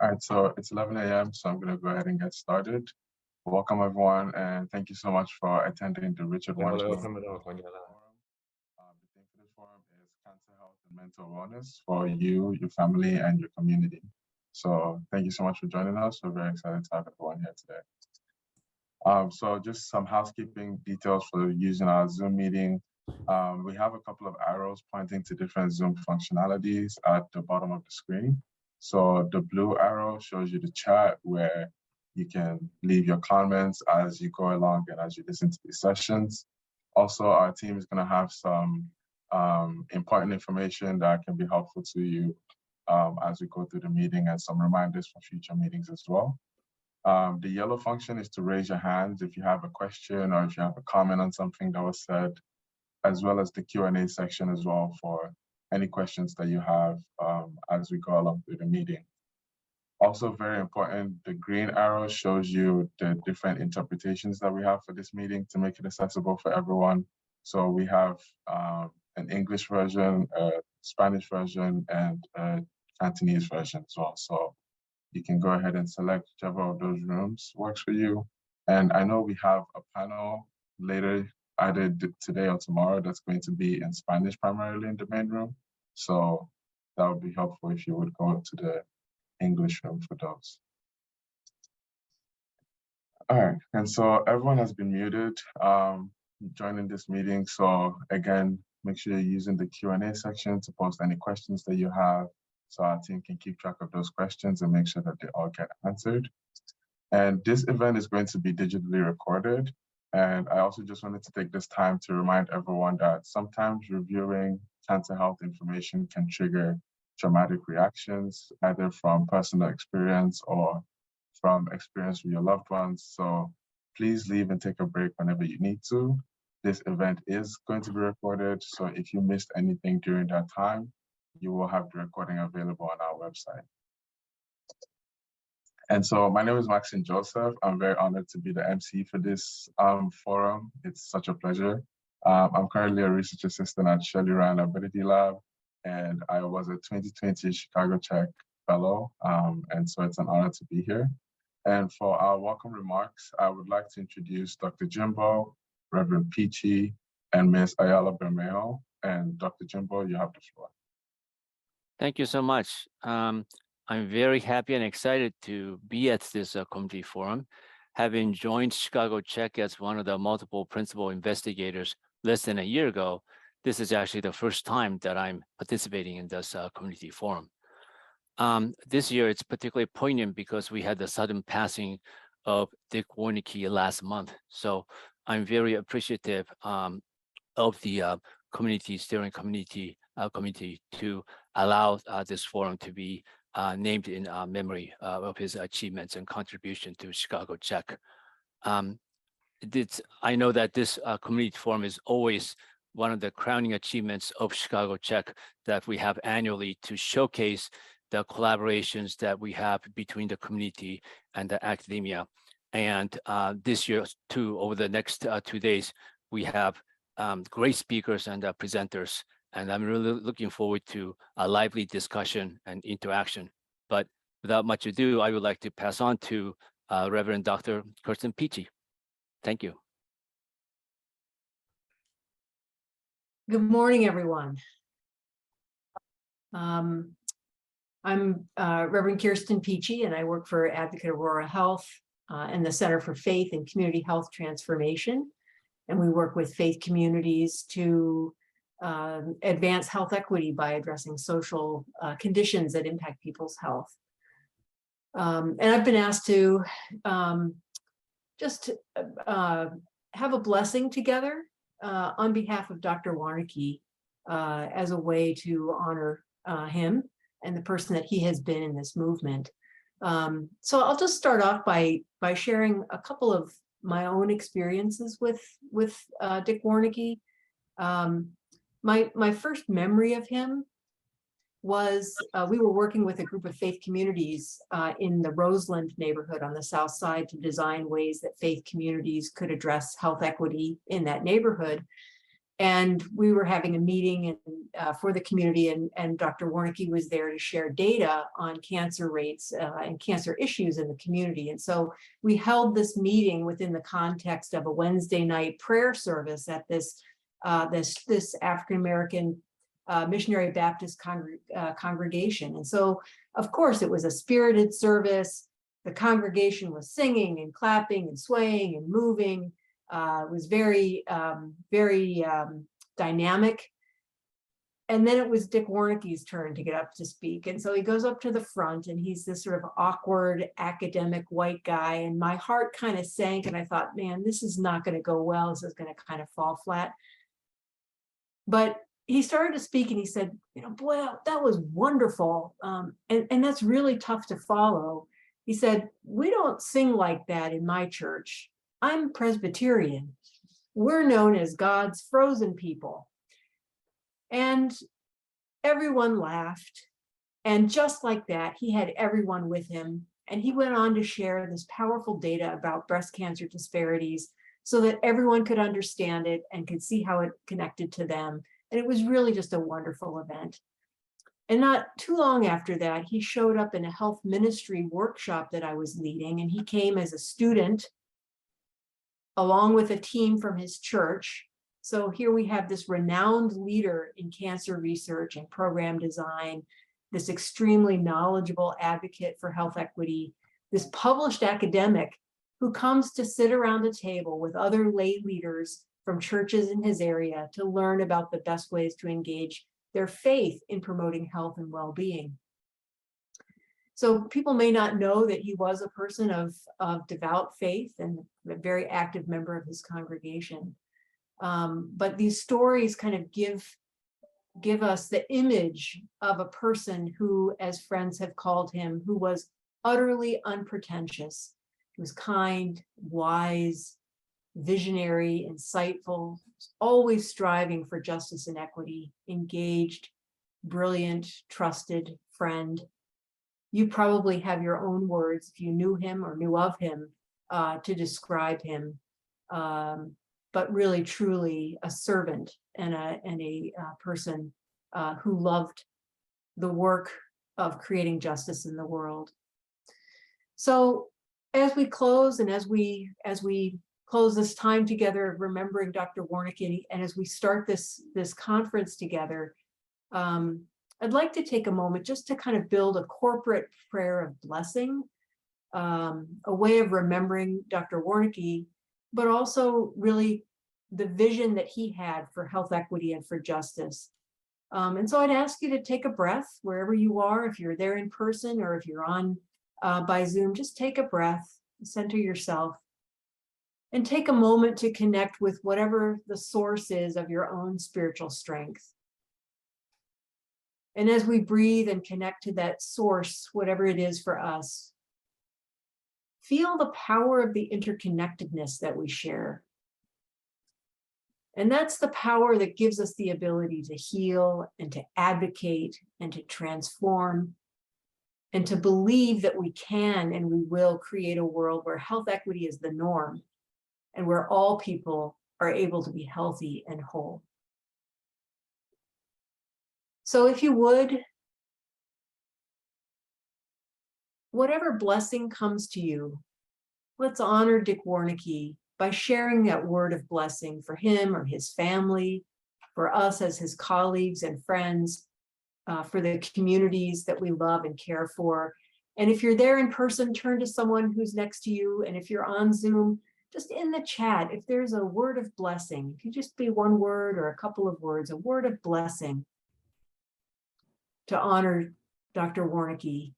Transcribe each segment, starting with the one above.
All right, so it's 11 a.m., so I'm going to go ahead and get started. Welcome, everyone, and thank you so much for attending the Richard Warnecke Forum. The theme for this forum is cancer health and mental wellness for you, your family, and your community. So thank you so much for joining us. We're very excited to have everyone here today. So just some housekeeping details for using our Zoom meeting. We have a couple of arrows pointing to different Zoom functionalities at the bottom of the screen. So the blue arrow shows you the chat where you can leave your comments as you go along and as you listen to these sessions. Also, our team is going to have some important information that can be helpful to you as we go through the meeting, and some reminders for future meetings as well. The yellow function is to raise your hands if you have a question or if you have a comment on something that was said, as well as the Q&A section as well for any questions that you have as we go along through the meeting. Also very important, the green arrow shows you the different interpretations that we have for this meeting to make it accessible for everyone. So we have an English version, a Spanish version, and a Cantonese version as well. So you can go ahead and select whichever of those rooms works for you. And I know we have a panel later, either today or tomorrow, that's going to be in Spanish primarily in the main room. So that would be helpful if you would go to the English room for those. All right, and so everyone has been muted joining this meeting. So again, make sure you're using the Q&A section to post any questions that you have, so our team can keep track of those questions and make sure that they all get answered. And this event is going to be digitally recorded. And I also just wanted to take this time to remind everyone that sometimes reviewing cancer health information can trigger traumatic reactions, either from personal experience or from experience with your loved ones. So please leave and take a break whenever you need to. This event is going to be recorded, so if you missed anything during that time, you will have the recording available on our website. And so my name is Maxine Joseph. I'm very honored to be the MC for this forum. It's such a pleasure. I'm currently a research assistant at Shirley Ryan Ability Lab, and I was a 2020 ChicagoCHEC fellow, and so it's an honor to be here. And for our welcome remarks, I would like to introduce Dr. Jimbo, Reverend Peachy, and Ms. Ayala Bermejo. And Dr. Jimbo, you have the floor. Thank you so much. I'm very happy and excited to be at this community forum. Having joined ChicagoCHEC as one of the multiple principal investigators less than a year ago, this is actually the first time that I'm participating in this community forum. This year, it's particularly poignant because we had the sudden passing of Dick Warnecke last month. So I'm very appreciative of the community steering committee to allow this forum to be named in memory of his achievements and contribution to ChicagoCHEC. I know that this community forum is always one of the crowning achievements of ChicagoCHEC that we have annually to showcase the collaborations that we have between the community and the academia. And this year too, over the next 2 days, we have great speakers and presenters. And I'm really looking forward to a lively discussion and interaction. But without much ado, I would like to pass on to Reverend Dr. Kirsten Peachy. Thank you. Good morning, everyone. I'm Reverend Kirsten Peachy, and I work for Advocate Aurora Health and the Center for Faith and Community Health Transformation. And we work with faith communities to advance health equity by addressing social conditions that impact people's health. And I've been asked to just have a blessing together on behalf of Dr. Warnecke as a way to honor him and the person that he has been in this movement. So I'll just start off by sharing a couple of my own experiences with Dick Warnecke. My first memory of him was we were working with a group of faith communities in the Roseland neighborhood on the South Side to design ways that faith communities could address health equity in that neighborhood. And we were having a meeting for the community, and Dr. Warnecke was there to share data on cancer rates and cancer issues in the community. And so we held this meeting within the context of a Wednesday night prayer service at this African-American Missionary Baptist congregation. And so, of course, it was a spirited service. The congregation was singing and clapping and swaying and moving. It was very dynamic. And then it was Dick Warnecke's turn to get up to speak. And so he goes up to the front, and he's this sort of awkward academic white guy. And my heart kind of sank, and I thought, man, this is not going to go well. This is going to kind of fall flat. But he started to speak, and he said, boy, that was wonderful. And that's really tough to follow. He said, we don't sing like that in my church. I'm Presbyterian. We're known as God's frozen people. And everyone laughed. And just like that, he had everyone with him. And he went on to share this powerful data about breast cancer disparities so that everyone could understand it and could see how it connected to them. And it was really just a wonderful event. And not too long after that, he showed up in a health ministry workshop that I was leading, and he came as a student along with a team from his church. So here we have this renowned leader in cancer research and program design, this extremely knowledgeable advocate for health equity, this published academic who comes to sit around a table with other lay leaders from churches in his area to learn about the best ways to engage their faith in promoting health and well-being. So people may not know that he was a person of devout faith and a very active member of his congregation. But these stories kind of give us the image of a person who, as friends have called him, who was utterly unpretentious. He was kind, wise, visionary, insightful, always striving for justice and equity, engaged, brilliant, trusted friend. You probably have your own words, if you knew him or knew of him, to describe him, but really, truly a servant and a person who loved the work of creating justice in the world. So as we close, and as we close this time together, remembering Dr. Warnecke, and as we start this conference together, I'd like to take a moment just to kind of build a corporate prayer of blessing, a way of remembering Dr. Warnecke, but also really the vision that he had for health equity and for justice. And so I'd ask you to take a breath wherever you are, if you're there in person or if you're on by Zoom, just take a breath, center yourself, and take a moment to connect with whatever the source is of your own spiritual strength. And as we breathe and connect to that source, whatever it is for us, feel the power of the interconnectedness that we share. And that's the power that gives us the ability to heal and to advocate and to transform and to believe that we can and we will create a world where health equity is the norm and where all people are able to be healthy and whole. So if you would, whatever blessing comes to you, let's honor Dick Warnecke by sharing that word of blessing for him or his family, for us as his colleagues and friends, for the communities that we love and care for. And if you're there in person, turn to someone who's next to you. And if you're on Zoom, just in the chat, if there's a word of blessing, it can just be one word or a couple of words, a word of blessing to honor Dr. Warnecke,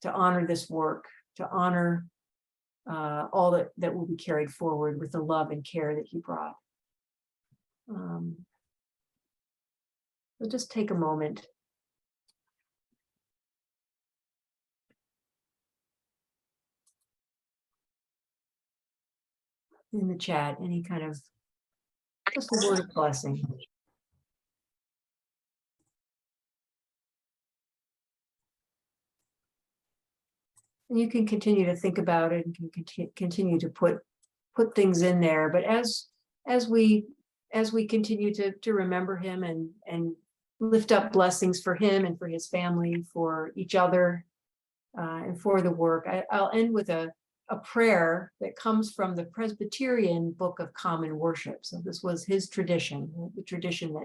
to honor this work, to honor all that will be carried forward with the love and care that he brought. So just take a moment. In the chat, any kind of, just a word of blessing. And you can continue to think about it and can continue to put things in there. But as we as we continue to remember him and lift up blessings for him and for his family, for each other, and for the work. I'll end with a prayer that comes from the Presbyterian Book of Common Worship. So this was his tradition, the tradition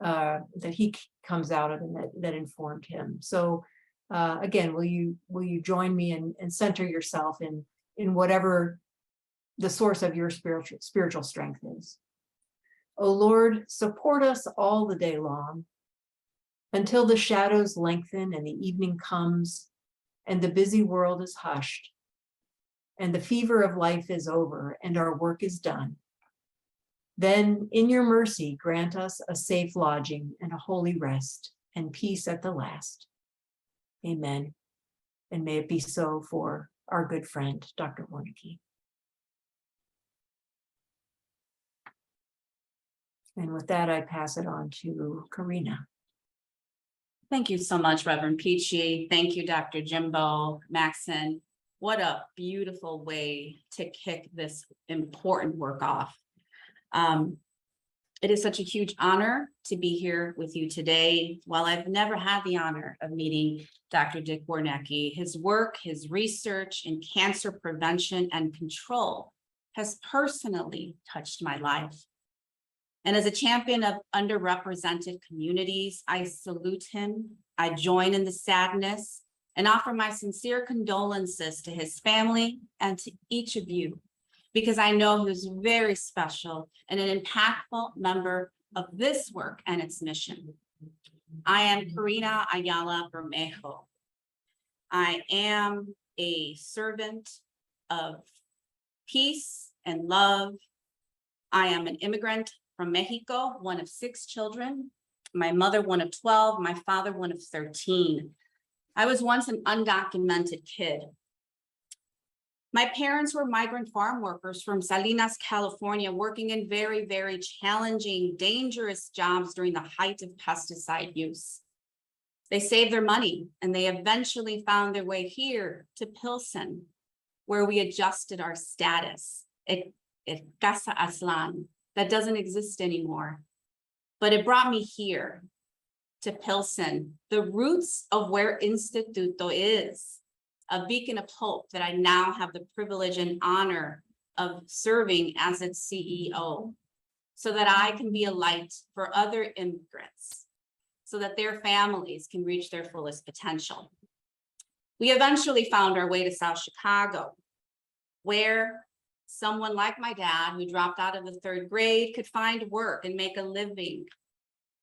that he comes out of and that informed him. So again, will you join me and center yourself in whatever the source of your spiritual strength is. O Lord, support us all the day long until the shadows lengthen and the evening comes and the busy world is hushed and the fever of life is over and our work is done. Then in your mercy, grant us a safe lodging and a holy rest and peace at the last. Amen. And may it be so for our good friend, Dr. Warnecke. And with that, I pass it on to Karina. Thank you so much, Reverend Peachy. Thank you, Dr. Jimbo Maxon. What a beautiful way to kick this important work off. It is such a huge honor to be here with you today. While I've never had the honor of meeting Dr. Dick Warnecke, his work, his research in cancer prevention and control has personally touched my life. And as a champion of underrepresented communities, I salute him. I join in the sadness and offer my sincere condolences to his family and to each of you, because I know he's very special and an impactful member of this work and its mission. I am Karina Ayala Bermejo. I am a servant of peace and love. I am an immigrant from Mexico, one of 6 children. My mother, one of 12, my father, one of 13. I was once an undocumented kid. My parents were migrant farm workers from Salinas, California, working in very, very challenging, dangerous jobs during the height of pesticide use. They saved their money and they eventually found their way here to Pilsen, where we adjusted our status at Casa Aslan. That doesn't exist anymore, but it brought me here to Pilsen, the roots of where Instituto is, a beacon of hope that I now have the privilege and honor of serving as its CEO, so that I can be a light for other immigrants, so that their families can reach their fullest potential. We eventually found our way to South Chicago, where someone like my dad, who dropped out of the 3rd grade, could find work and make a living.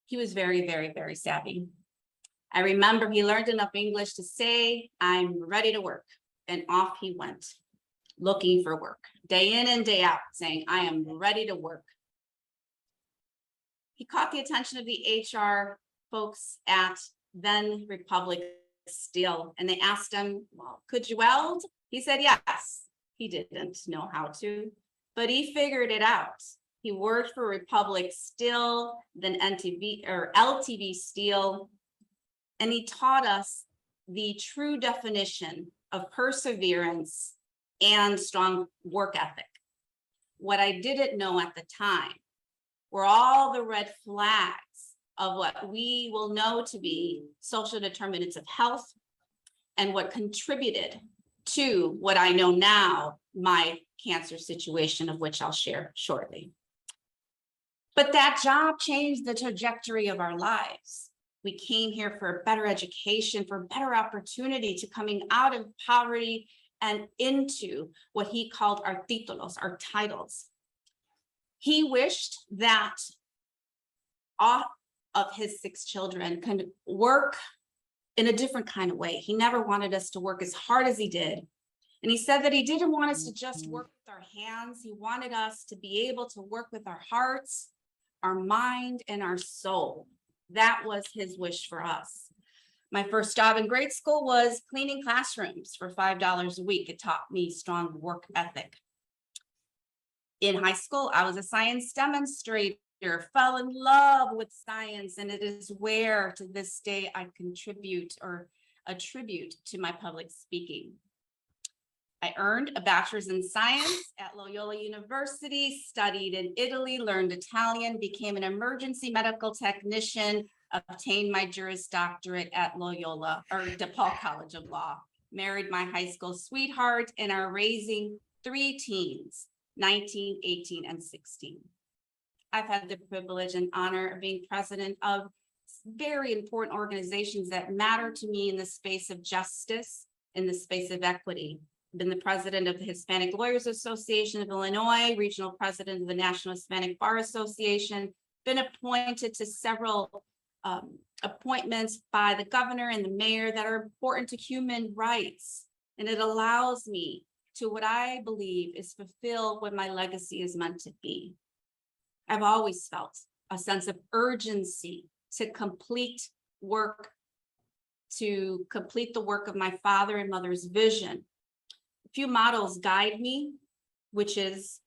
He was very, very, very savvy. I remember he learned enough English to say, "I'm ready to work." And off he went, looking for work, day in and day out, saying, "I am ready to work." He caught the attention of the HR folks at then Republic Steel, and they asked him, "Well, could you weld?" He said, yes. He didn't know how to, but he figured it out. He worked for Republic Steel, then LTV Steel, and he taught us the true definition of perseverance and strong work ethic. What I didn't know at the time were all the red flags of what we will know to be social determinants of health and what contributed to what I know now, my cancer situation, of which I'll share shortly. But that job changed the trajectory of our lives. We came here for a better education, for better opportunity to coming out of poverty and into what he called our títulos, our titles. He wished that all of his 6 children could work in a different kind of way. He never wanted us to work as hard as he did. And he said that he didn't want us to just work with our hands. He wanted us to be able to work with our hearts, our mind, and our soul. That was his wish for us. My first job in grade school was cleaning classrooms for $5 a week. It taught me strong work ethic. In high school, I was a science demonstrator, fell in love with science, and it is where to this day I contribute or attribute to my public speaking. I earned a bachelor's in science at Loyola University, studied in Italy, learned Italian, became an emergency medical technician, obtained my Juris Doctorate at Loyola or DePaul College of Law, married my high school sweetheart, and are raising 3 teens, 19, 18, and 16. I've had the privilege and honor of being president of very important organizations that matter to me in the space of justice, in the space of equity. I've been the president of the Hispanic Lawyers Association of Illinois, regional president of the National Hispanic Bar Association, been appointed to several appointments by the governor and the mayor that are important to human rights. And it allows me to what I believe is fulfill what my legacy is meant to be. I've always felt a sense of urgency to complete the work of my father and mother's vision. A few models guide me, which is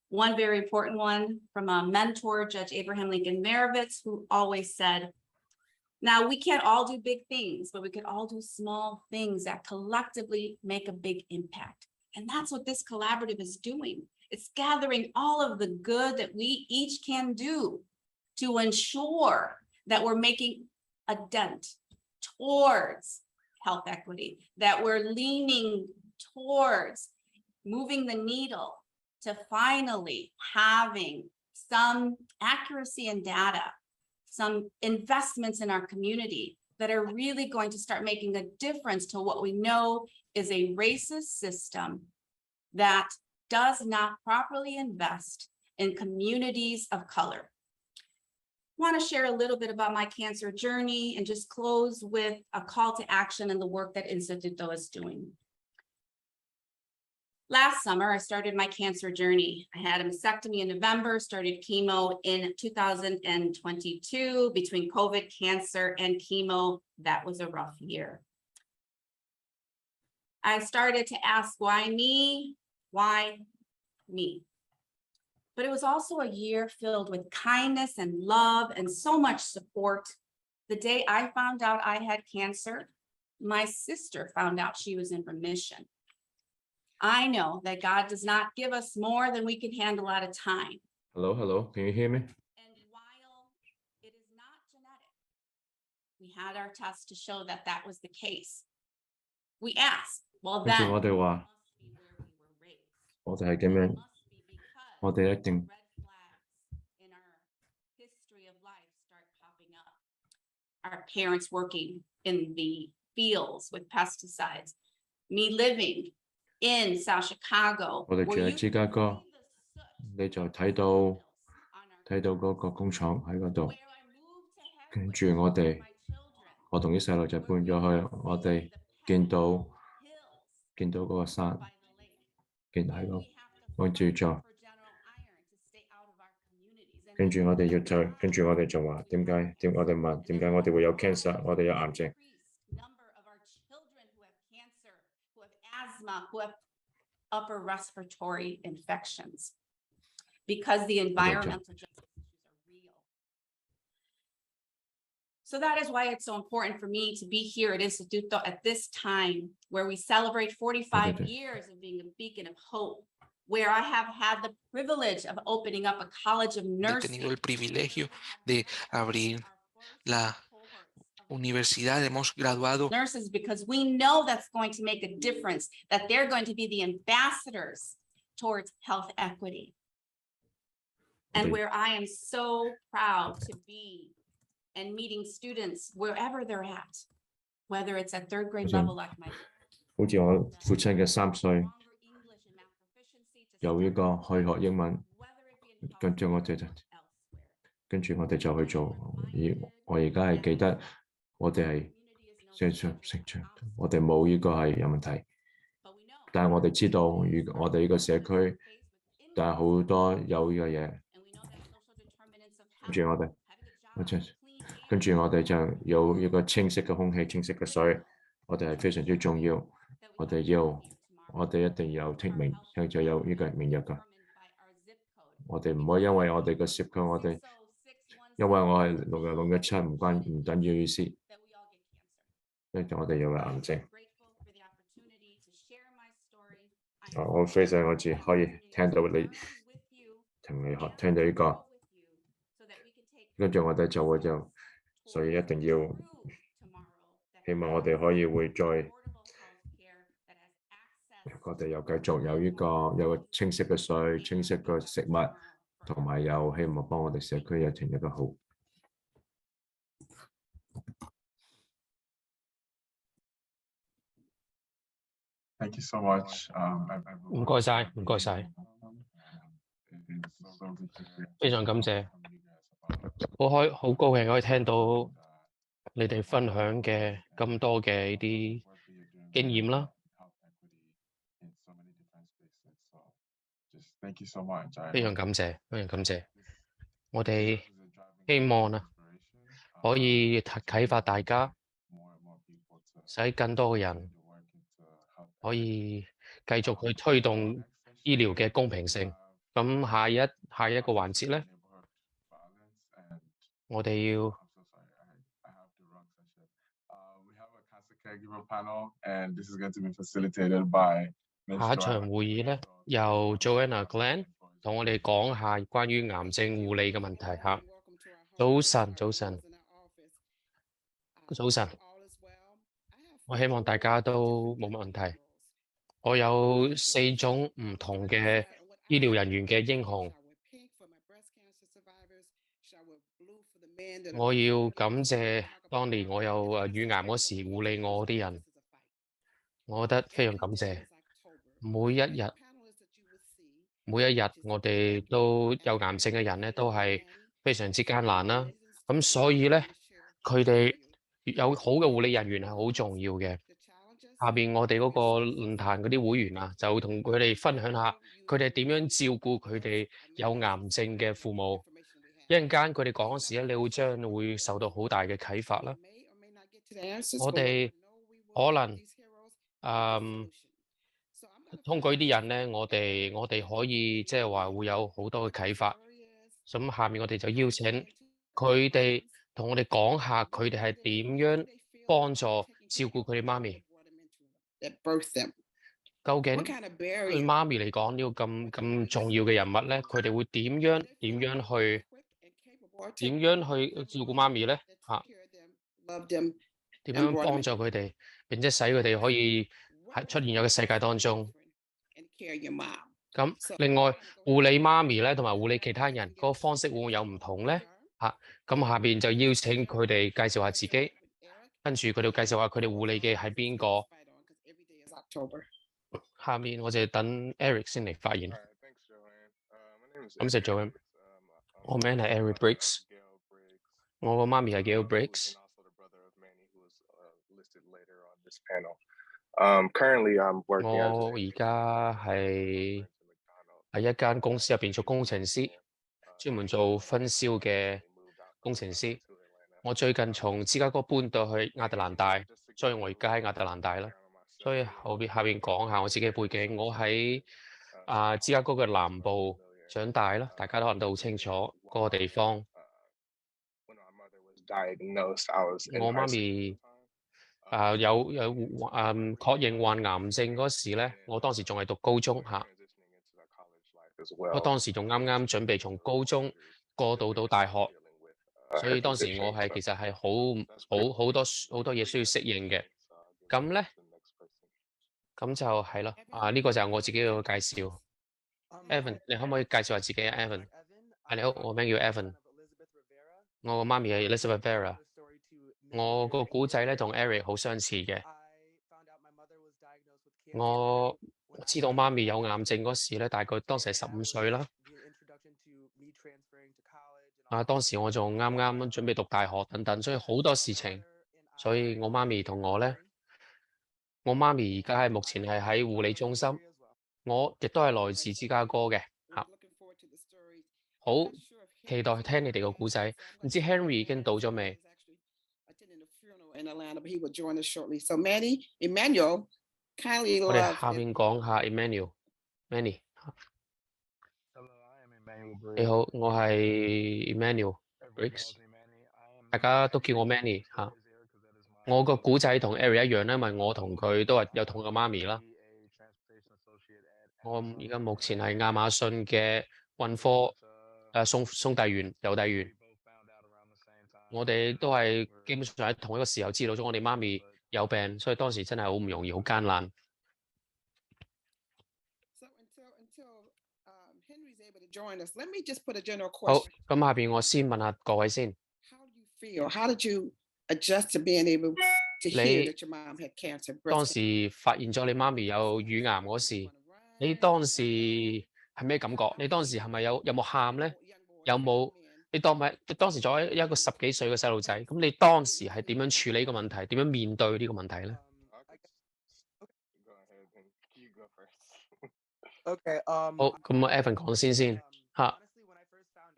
one very important one from a mentor, Judge Abraham Lincoln Marovitz, who always said, now we can't all do big things, but we could all do small things that collectively make a big impact. And that's what this collaborative is doing. It's gathering all of the good that we each can do to ensure that we're making a dent towards health equity, that we're leaning towards moving the needle to finally having some accuracy in data, some investments in our community that are really going to start making a difference to what we know is a racist system that does not properly invest in communities of color. I want to share a little bit about my cancer journey and just close with a call to action and the work that Instituto is doing. Last summer, I started my cancer journey. I had a mastectomy in November, started chemo in 2022. Between COVID, cancer, and chemo, that was a rough year. I started to ask, why me? Why me? But it was also a year filled with kindness and love and so much support. The day I found out I had cancer, my sister found out she was in remission. I know that God does not give us more than we can handle at a time. Hello, can you hear me? And while it is not genetic, we had our tests to show that that was the case. We asked, well, then我哋話 must be where we were raised. 我哋係咁樣， Must be because 我哋一定 red flags in our history of life start popping up. Our parents working in the fields with pesticides, me living in South Chicago. 我哋住 where 喺 you 芝加哥， see the soot 你就睇到 on our 嗰個工廠喺嗰度， where I moved to 跟 Headway 住我 with 哋 my children. 我同啲細路就搬咗去，我哋見到嗰個山， By the lake. 見喺 And 個 we have to 我住 fight 咗， for general iron to stay out of our communities. And 跟住我哋要 then 就跟住我哋就話點解我哋問點解我哋會有 cancer， 我哋有癌症， increased number of our children who have cancer, who have asthma, who have upper respiratory infections, because the environmental justice issues are real. So that is why it's so important for me to be here at Instituto at this time where we celebrate 45 years of being a beacon of hope, where I have had the privilege of opening up a college of He nursing. tenido el privilegio de abrir la universidad. Hemos graduado Nurses, because we know that's going to make a difference, that they're going to be the ambassadors towards health equity. And Okay. where I am so proud to be and meeting students wherever they're at, whether it's at third grade Okay. level like my 好似我父親嘅3歲 stronger English and math proficiency to 有呢個可以學英文， whether it be in 跟住我哋就 elsewhere. 跟住我哋就去做。我而家係記得我哋係成長，我哋冇呢個係有問題， But we know 但係我哋知道，如果我哋呢個社區，但係好多有呢個嘢， and we know that social determinants of 跟住 health, 我哋， having a 我 job, 就 clean air, 跟住我哋就有呢個清晰嘅空氣、清晰嘅水，我哋係非常之重要。 that we 我 have 哋 to 要， live tomorrow. 我哋一定有聽明，聽就有呢個免疫㗎。 Determined by our zip code. 我哋唔可以因為我哋個涉區，我哋因為我係60617唔等於意思， that we all get cancer. 因為我哋有個癌症。 Grateful for the opportunity to share my story 我非常我自可以聽到你聽到呢個，跟住我哋就會所以一定要希望我哋可以會再我哋又繼續有有個清晰嘅水、清晰嘅食物，同埋有希望幫我哋社區有一個好。Thank you so much. 唔該晒，唔該晒，非常感謝，好高興可以聽到你哋分享嘅咁多嘅呢啲經驗啦。非常感謝，非常感謝。我哋希望啊，可以啟發大家，使更多嘅人可以繼續去推動醫療嘅公平性。咁下一個環節咧，我哋要下一場會議咧，由 Joanna Glenn 同我哋講下關於癌症護理嘅問題嚇。早晨，早晨，早晨，我希望大家都冇乜問題。我有4種唔同嘅醫療人員嘅英雄。我要感謝當年我有乳癌嗰時護理我啲人，我覺得非常感謝。每一日我哋都有癌症嘅人咧，都係非常之艱難啦。咁所以咧，佢哋有好嘅護理人員係好重要嘅。下邊我哋嗰個論壇嗰啲會員啊，就同佢哋分享下佢哋點樣照顧佢哋有癌症嘅父母。一陣間佢哋講嗰時咧，你會將會受到好大嘅啟發啦。我哋可能通過呢啲人咧，我哋可以即係話會有好多嘅啟發。咁下面我哋就邀請佢哋同我哋講下佢哋係點樣幫助照顧佢哋媽咪。究竟對媽咪嚟講呢個咁重要嘅人物咧，佢哋會點樣去照顧媽咪咧？嚇，點樣幫助佢哋，並且使佢哋可以出現喺個世界當中。咁另外護理媽咪咧，同埋護理其他人嗰個方式會唔會有唔同咧？嚇，咁下邊就邀請佢哋介紹下自己，跟住佢哋介紹下佢哋護理嘅係邊個。下面我就等 Eric 先嚟發言。感謝 Joanne。我名係 Eric Briggs， 我個媽咪係 Gail Briggs。我而家係喺一間公司入邊做工程師，專門做分銷嘅工程師。我最近從芝加哥搬到去亞特蘭大，所以我而家喺亞特蘭大啦。所以下邊講下我自己嘅背景。我喺芝加哥嘅南部長大啦，大家都可能都好清楚嗰個地方。我媽咪有確認患癌症嗰時咧，我當時仲係讀高中嚇。我當時仲啱啱準備從高中過渡到大學，所以當時我係其實係好多嘢需要適應嘅。咁咧，咁就係咯。呢個就係我自己嘅介紹。Evan，你可唔可以介紹下自己啊 ？Evan，你好，我名叫 Evan， 我個媽咪係 Elizabeth Vera。我個古仔咧同 Eric 好相似嘅。我知道媽咪有癌症嗰時咧，大概當時係15歲啦。當時我仲啱啱準備讀大學等等，所以好多事情。所以我媽咪同我咧，我媽咪而家係目前係喺護理中心。我亦都係來自芝加哥嘅嚇。好期待聽你哋個故仔。唔知 Henry 已經到咗未？我哋下面講下 Emmanuel。Manny， 你好，我係 Emmanuel Briggs， 大家都叫我 Manny 嚇。我個古仔同 Eric 一樣咧，因為我同佢都係有同個媽咪啦。我而家目前係亞馬遜嘅運貨送遞員、郵遞員。我哋都係基本上喺同一個時候知道咗我哋媽咪有病，所以當時真係好唔容易，好艱難。好，咁下邊我先問下各位先。你當時發現咗你媽咪有乳癌嗰時，你當時係咩感覺？你當時係咪有冇喊咧？有冇？你當時作為一個10幾歲嘅細路仔，咁你當時係點樣處理呢個問題？點樣面對呢個問題咧？好，咁我 Evan 講先嚇。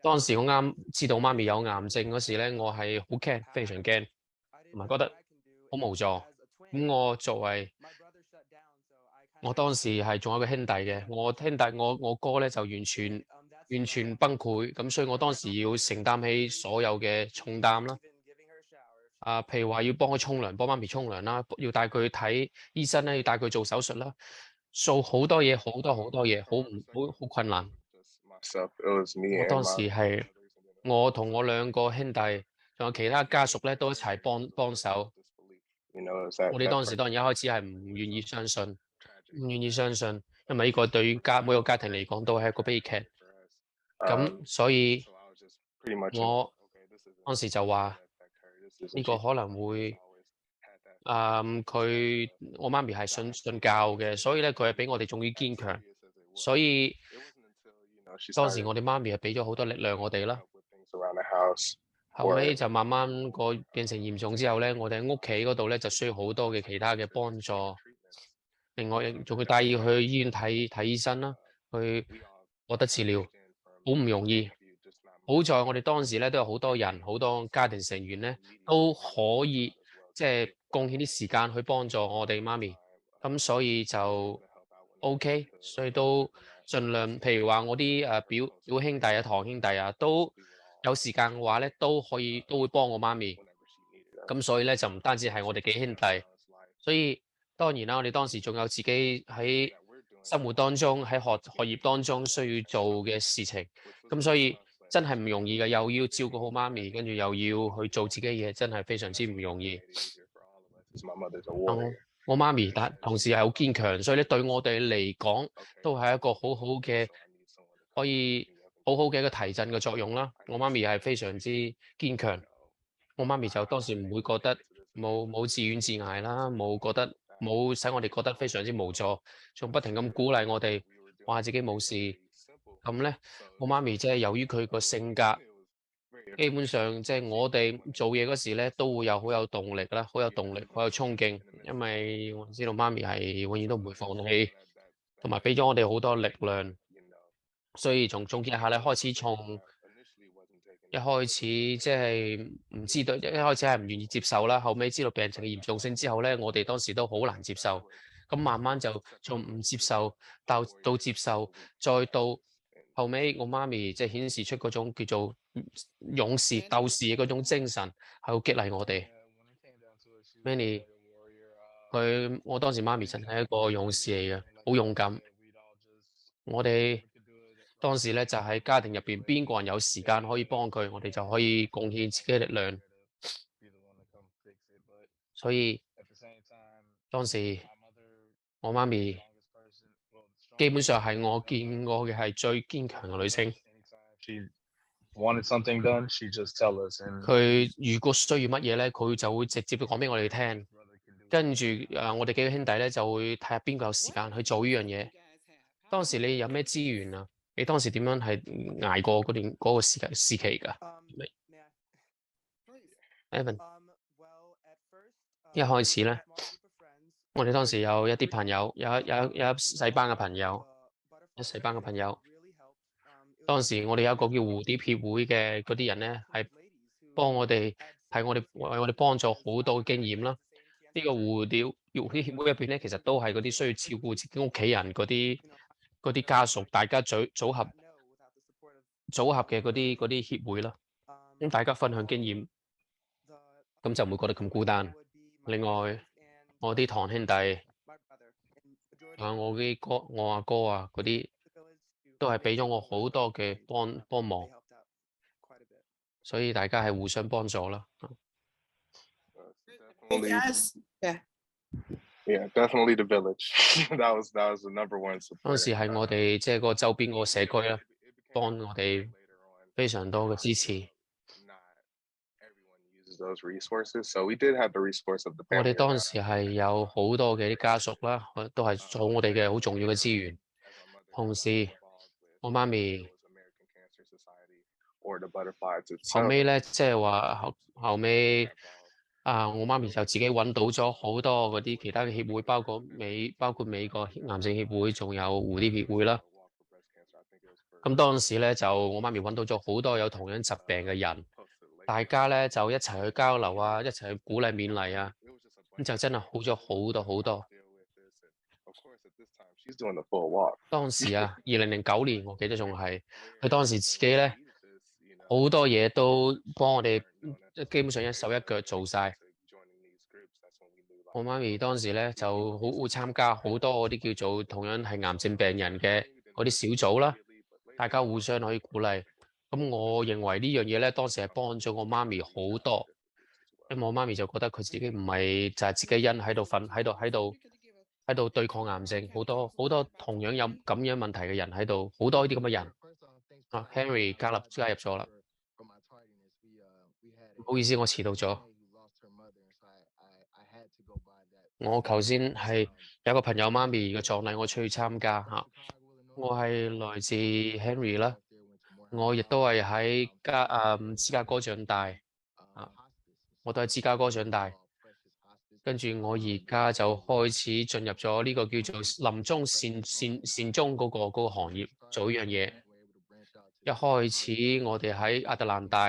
當時我啱知道媽咪有癌症嗰時咧，我係好驚，非常驚，同埋覺得好無助。咁我作為我當時係仲有個兄弟嘅，我哥咧就完全崩潰，咁所以我當時要承擔起所有嘅重擔啦。譬如話要幫佢沖涼，幫媽咪沖涼啦，要帶佢去睇醫生咧，要帶佢做手術啦，做好多嘢，好多嘢，好困難。我當時係我同我2個兄弟，仲有其他家屬咧，都一齊幫手。我哋當時當然一開始係唔願意相信，因為呢個對於每個家庭嚟講都係一個悲劇。咁所以我當時就話呢個可能會我媽咪係信教嘅，所以咧佢係比我哋仲要堅強。所以當時我哋媽咪係俾咗好多力量我哋啦。後尾就慢慢變成嚴重之後咧，我哋喺屋企嗰度咧就需要好多嘅其他嘅幫助。另外仲要帶要去醫院睇醫生啦，去獲得治療，好唔容易。好在我哋當時咧都有好多人，好多家庭成員咧都可以即係貢獻啲時間去幫助我哋媽咪，咁所以就 OK，所以都盡量，譬如話我啲表兄弟啊、堂兄弟啊，都有時間嘅話咧，都會幫我媽咪。咁所以咧就唔單止係我哋幾兄弟，所以當然啦，我哋當時仲有自己喺生活當中、喺學業當中需要做嘅事情，咁所以真係唔容易嘅，又要照顧好媽咪，跟住又要去做自己嘢，真係非常之唔容易。我媽咪但同時係好堅強，所以咧對我哋嚟講都係一個好好嘅，可以好好嘅一個提振嘅作用啦。我媽咪係非常之堅強，我媽咪就當時唔會覺得冇自怨自艾啦，冇使我哋覺得非常之無助，仲不停咁鼓勵我哋話自己冇事。咁咧，我媽咪即係由於佢個性格，基本上即係我哋做嘢嗰時咧，都會好有動力啦，好有動力，好有衝勁。因為我知道媽咪係永遠都唔會放棄，同埋俾咗我哋好多力量。所以總結下咧，開始從一開始即係唔知道，一開始係唔願意接受啦。後尾知道病情嘅嚴重性之後咧，我哋當時都好難接受。咁慢慢就從唔接受到接受，再到後尾我媽咪即係顯示出嗰種叫做勇士鬥士嘅嗰種精神，係好激勵我哋。Manny，我當時媽咪真係一個勇士嚟嘅，好勇敢。我哋當時咧就喺家庭入邊，邊個人有時間可以幫佢，我哋就可以貢獻自己嘅力量。所以當時我媽咪基本上係我見過嘅係最堅強嘅女性。佢如果需要乜嘢咧，佢就會直接講俾我哋聽。跟住我哋幾個兄弟咧就會睇下邊個有時間去做呢樣嘢。當時你有咩資源啊？你當時點樣係捱過嗰個時期㗎？Evan，一開始咧，我哋當時有一啲朋友，有一細班嘅朋友，當時我哋有一個叫蝴蝶協會嘅嗰啲人咧，係幫我哋，為我哋幫助好多經驗啦。呢個蝴蝶協會入邊咧，其實都係嗰啲需要照顧自己屋企人嗰啲家屬，大家組合嘅嗰啲協會啦。咁大家分享經驗，咁就唔會覺得咁孤單。另外，我啲堂兄弟我阿哥啊嗰啲都係俾咗我好多嘅幫忙，所以大家係互相幫助啦。Yeah, definitely the village. that was the number one support. 當時係我哋即係個周邊個社區啦，幫我哋非常多嘅支持。Those resources, so we did have the resource of the 我 family. 哋當時係有好多嘅啲家屬啦，都係做我哋嘅好重要嘅資源。同時，我媽咪後尾咧，即係話後尾我媽咪就自己揾到咗好多嗰啲其他嘅協會，包括美國癌症協會，仲有蝴蝶協會啦。咁當時咧就我媽咪揾到咗好多有同樣疾病嘅人，大家咧就一齊去交流啊，一齊去鼓勵勉勵啊，咁就真係好咗好多好多。當時啊，2009年我記得仲係佢當時自己咧好多嘢都幫我哋，基本上一手一腳做晒。我媽咪當時咧就好會參加好多嗰啲叫做同樣係癌症病人嘅嗰啲小組啦，大家互相可以鼓勵。咁我認為呢樣嘢咧，當時係幫咗我媽咪好多，因為我媽咪就覺得佢自己唔係就係自己一喺度喺度對抗癌症，好多同樣有咁樣問題嘅人喺度，好多呢啲咁嘅人。Henry 加入咗啦，唔好意思，我遲到咗。我頭先係有個朋友媽咪嘅葬禮，我出去參加嚇。我係來自 Henry 啦，我亦都係喺芝加哥長大我都喺芝加哥長大。跟住我而家就開始進入咗呢個叫做臨終善終嗰個行業做呢樣嘢。一開始我哋喺亞特蘭大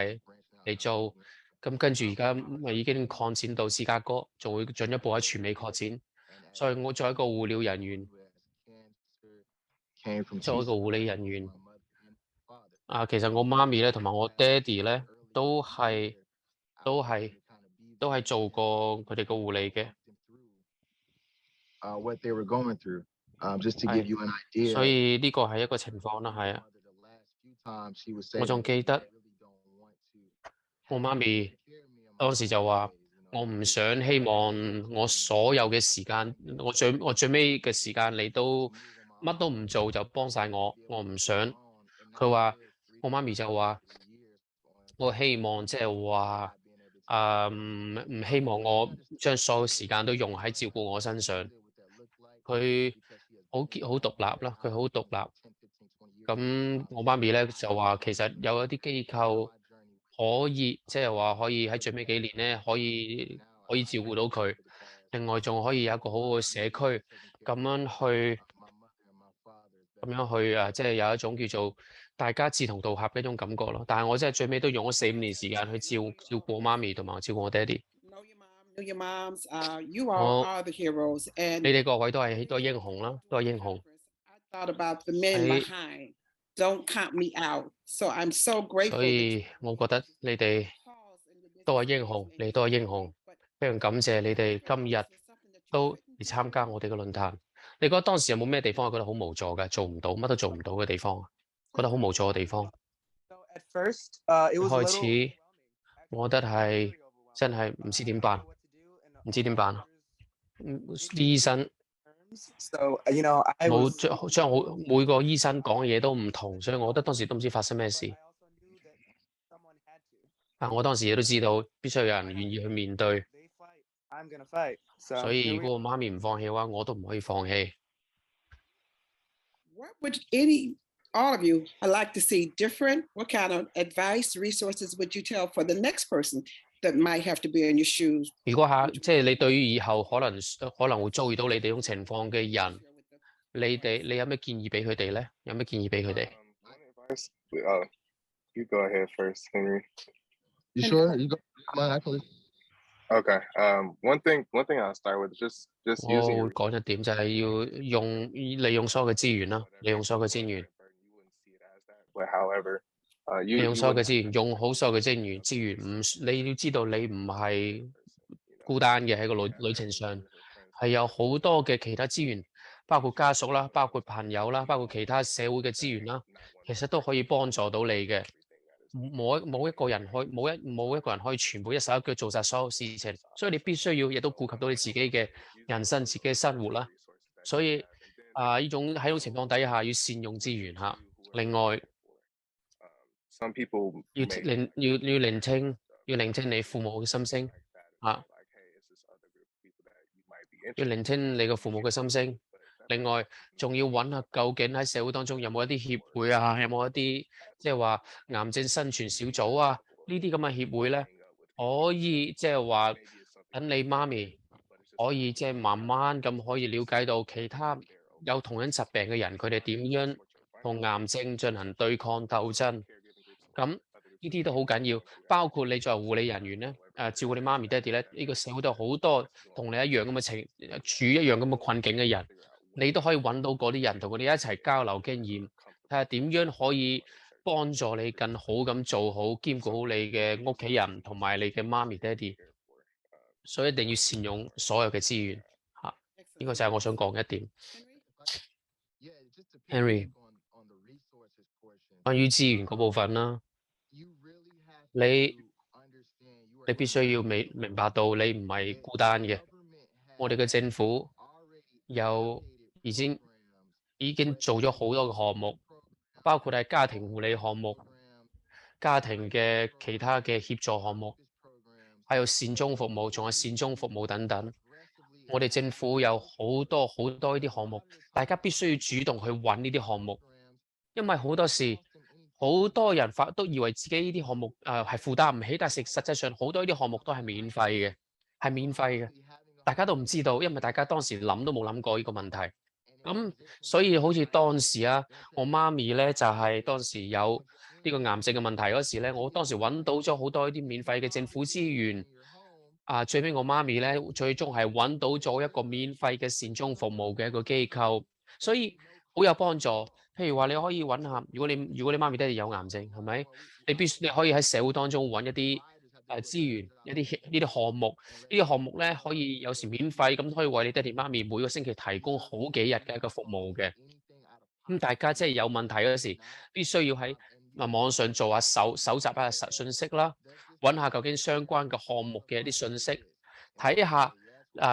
嚟做，咁跟住而家已經擴展到芝加哥，仲會進一步喺全美擴展。所以我作為一個護理人員，其實我媽咪咧同埋我爹哋咧都係做過佢哋個護理嘅。所以呢個係一個情況啦，係啊。我仲記得我媽咪當時就話：我唔想希望我所有嘅時間，我最尾嘅時間你都乜都唔做就幫晒我唔想。佢話我媽咪就話：我希望即係話唔希望我將所有時間都用喺照顧我身上。佢好獨立啦，佢好獨立。咁我媽咪咧就話，其實有一啲機構可以，即係話可以喺最尾幾年咧，可以照顧到佢。另外仲可以有一個好好嘅社區，咁樣去即係有一種叫做大家志同道合嘅一種感覺咯。但係我真係最尾都用咗4-5年時間去照顧我媽咪同埋照顧我爹哋。你哋各位都係英雄啦，都係英雄。所以我覺得你哋都係英雄，你都係英雄。非常感謝你哋今日都嚟參加我哋嘅論壇。你覺得當時有冇咩地方係覺得好無助嘅，做唔到，乜都做唔到嘅地方？覺得好無助嘅地方？一開始我覺得係真係唔知點辦，醫生冇將每個醫生講嘅嘢都唔同，所以我覺得當時都唔知發生咩事。但我當時亦都知道必須有人願意去面對，所以如果我媽咪唔放棄嘅話，我都唔可以放棄。All of you, I'd like to see different. What kind of advice, resources would you tell for the next person that might have to be in your shoes? 如果即係你對於以後可能會遭遇到你哋呢種情況嘅人，你有咩建議俾佢哋咧？有咩建議俾佢哋？ You go ahead first, Henry. You sure? You go. Okay. One thing I'll start with just using. 我會講一點就係要利用所有嘅資源啦，利用所有嘅資源。利用所有嘅資源，用好所有嘅資源你要知道你唔係孤單嘅喺個旅程上，係有好多嘅其他資源包括家屬啦，包括朋友啦，包括其他社會嘅資源啦，其實都可以幫助到你嘅。冇一個人可以全部一手一腳做晒所有事情，所以你必須要亦都顧及到你自己嘅人生、自己嘅生活啦。所以呢種喺種情況底下要善用資源嚇。另外，要聆聽你父母嘅心聲嚇，要聆聽你嘅父母嘅心聲。另外，仲要揾下究竟喺社會當中有冇一啲協會啊，有冇一啲即係話癌症生存小組啊，呢啲咁嘅協會咧，可以即係話等你媽咪可以即係慢慢咁可以了解到其他有同樣疾病嘅人，佢哋點樣同癌症進行對抗鬥爭。咁呢啲都好緊要，包括你作為護理人員咧，照顧你媽咪爹哋咧，呢個社會都有好多同你一樣咁嘅處一樣咁嘅困境嘅人，你都可以揾到嗰啲人，同佢哋一齊交流經驗，睇下點樣可以幫助你更好咁做好兼顧好你嘅屋企人同埋你嘅媽咪爹哋，所以一定要善用所有嘅資源嚇，呢個就係我想講嘅一點。Henry， 關於資源嗰部分啦，你必須要明白到你唔係孤單嘅，我哋嘅政府已經做咗好多嘅項目，包括係家庭護理項目、家庭嘅其他嘅協助項目，還有善終服務，仲有善終服務等等。我哋政府有好多呢啲項目，大家必須要主動去揾呢啲項目，因為好多時好多人都以為自己呢啲項目係負擔唔起，但係實際上好多呢啲項目都係免費嘅，大家都唔知道，因為大家當時諗都冇諗過呢個問題。咁所以好似當時我媽咪咧就係當時有呢個癌症嘅問題嗰時咧，我當時揾到咗好多呢啲免費嘅政府資源。最尾我媽咪咧最終係揾到咗一個免費嘅善終服務嘅一個機構，所以好有幫助。譬如話你可以揾下，如果你媽咪爹哋有癌症，係咪？你可以喺社會當中揾一啲資源，呢啲項目，呢啲項目咧可以有時免費，咁可以為你爹哋媽咪每個星期提供好幾日嘅一個服務嘅。咁大家即係有問題嗰時，必須要喺網上做下搜集下信息啦，揾下究竟相關嘅項目嘅一啲信息，睇下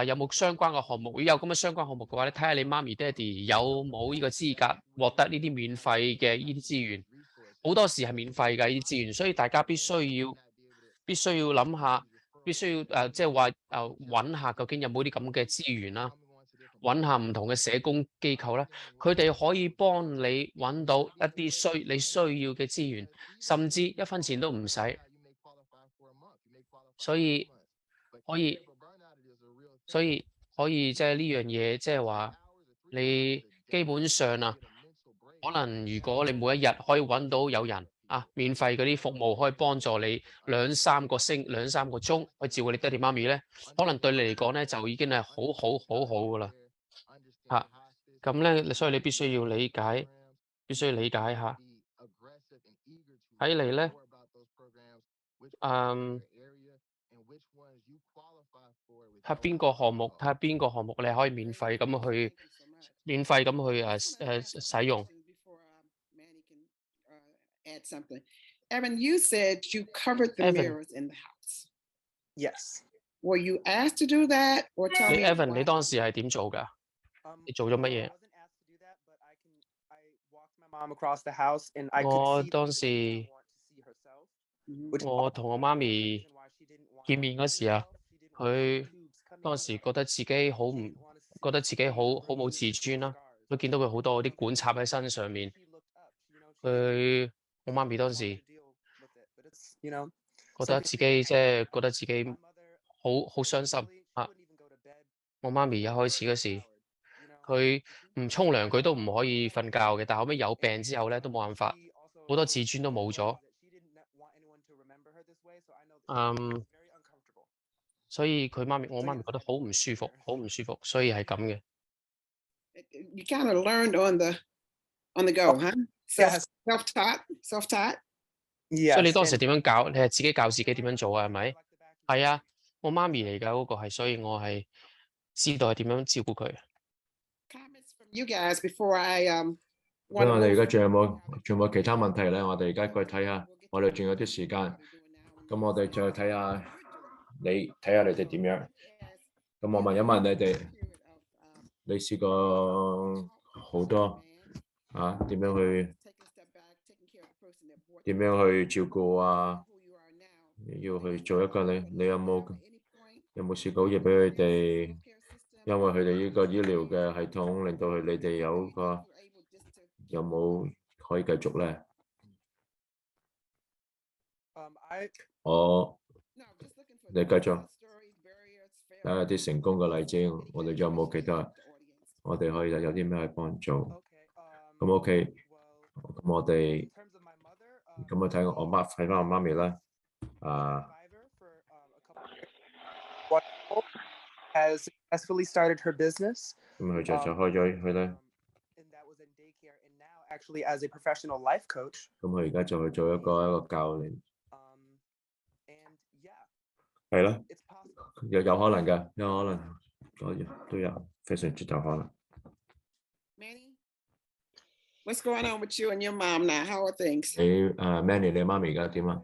有冇相關嘅項目。如果有咁嘅相關項目嘅話咧，睇下你媽咪爹哋有冇呢個資格獲得呢啲免費嘅呢啲資源。好多時係免費嘅呢啲資源，所以大家必須要諗下，必須要即係話揾下究竟有冇啲咁嘅資源啦。揾下唔同嘅社工機構啦，佢哋可以幫你揾到一啲你需要嘅資源，甚至一分錢都唔使。所以可以即係呢樣嘢，即係話你基本上可能如果你每一日可以揾到有人免費嗰啲服務，可以幫助你兩三個鐘去照顧你爹哋媽咪咧，可能對你嚟講咧就已經係好噶啦。咁咧，所以你必須要理解下。睇嚟咧，睇下邊個項目你可以免費咁去使用。Add something. Evan, you said you covered the mirrors in the house. Yes. Were you asked to do that, or tell me? Evan, 你當時係點做㗎？你做咗乜嘢？我當時我同我媽咪見面嗰時佢當時覺得自己好冇自尊啦。佢見到佢好多啲管插喺身上面，我媽咪當時覺得自己好傷心。我媽咪一開始嗰時，佢唔沖涼，佢都唔可以瞓覺嘅。但後尾有病之後咧，都冇辦法，好多自尊都冇咗。所以我媽咪覺得好唔舒服，所以係咁嘅。You kind of learned on the go, huh? Self-taught. 所以你當時點樣教？你係自己教自己點樣做啊？係咪？係啊，我媽咪嚟㗎嗰個係，所以我係知道係點樣照顧佢。You guys, before I 咁我哋而家仲有冇其他問題咧？我哋而家過去睇下，我哋仲有啲時間，咁我哋再睇下你哋點樣。咁我問一問你哋，你試過好多點樣去照顧啊？要去做一個你有冇試過好似俾佢哋，因為佢哋呢個醫療嘅系統令到你哋有冇可以繼續咧？你繼續睇下啲成功嘅例子，我哋有冇其他？我哋可以有啲咩幫助？咁 OK，咁我哋咁睇我睇翻我媽咪啦。has successfully started her business. 咁佢就開咗佢咧。And that was in daycare, and now actually as a professional life coach. 咁佢而家就去做一個教練。And yeah. 係啦，有可能㗎，有可能都有，非常之有可能。What's going on with you and your mom now? How are things? 你Manny， 你媽咪而家點啊？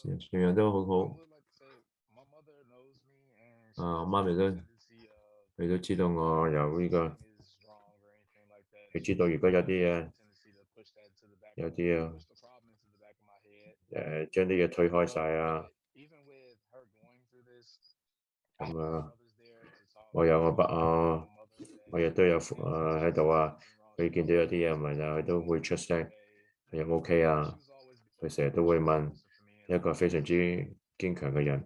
樣樣都好好。我媽咪佢都知道我有呢個，佢知道如果有啲將啲嘢推開晒啊。咁我亦都有喺度啊。佢見到有啲嘢唔係佢都會出聲，有冇 OK 啊？佢成日都會問，一個非常之堅強嘅人。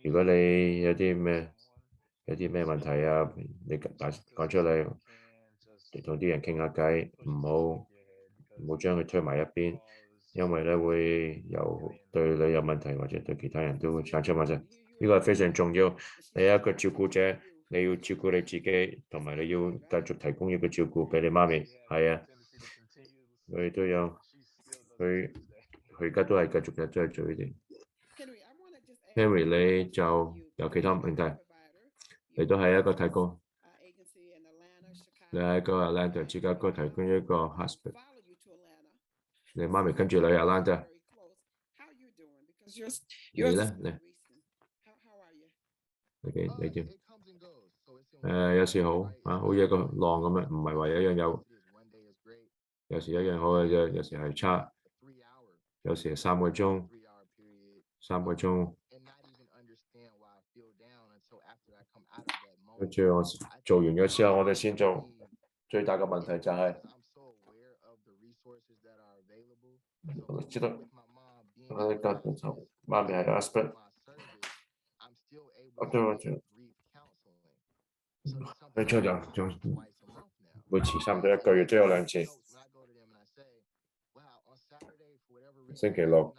如果你有啲咩問題啊，你講出嚟，你同啲人傾下偈，唔好將佢推埋一邊，因為咧會對你有問題，或者對其他人都會產生問題。呢個係非常重要。你係一個照顧者，你要照顧你自己，同埋你要繼續提供呢個照顧俾你媽咪。係啊，佢都有，佢而家都係繼續做呢啲。Henry， 你就有其他問題？你都係一個提供，你喺個 Atlanta 芝加哥提供一個 hospital。你媽咪跟住你 Atlanta。你咧？你點？有時好好似一個浪咁樣，唔係話一樣有時一樣好嘅啫，有時係差，有時係3個鐘。跟住我做完咗之後，我哋先做。最大嘅問題就係，我知道我家媽咪係 aspect， 你出就每次差唔多1個月都有2次。星期六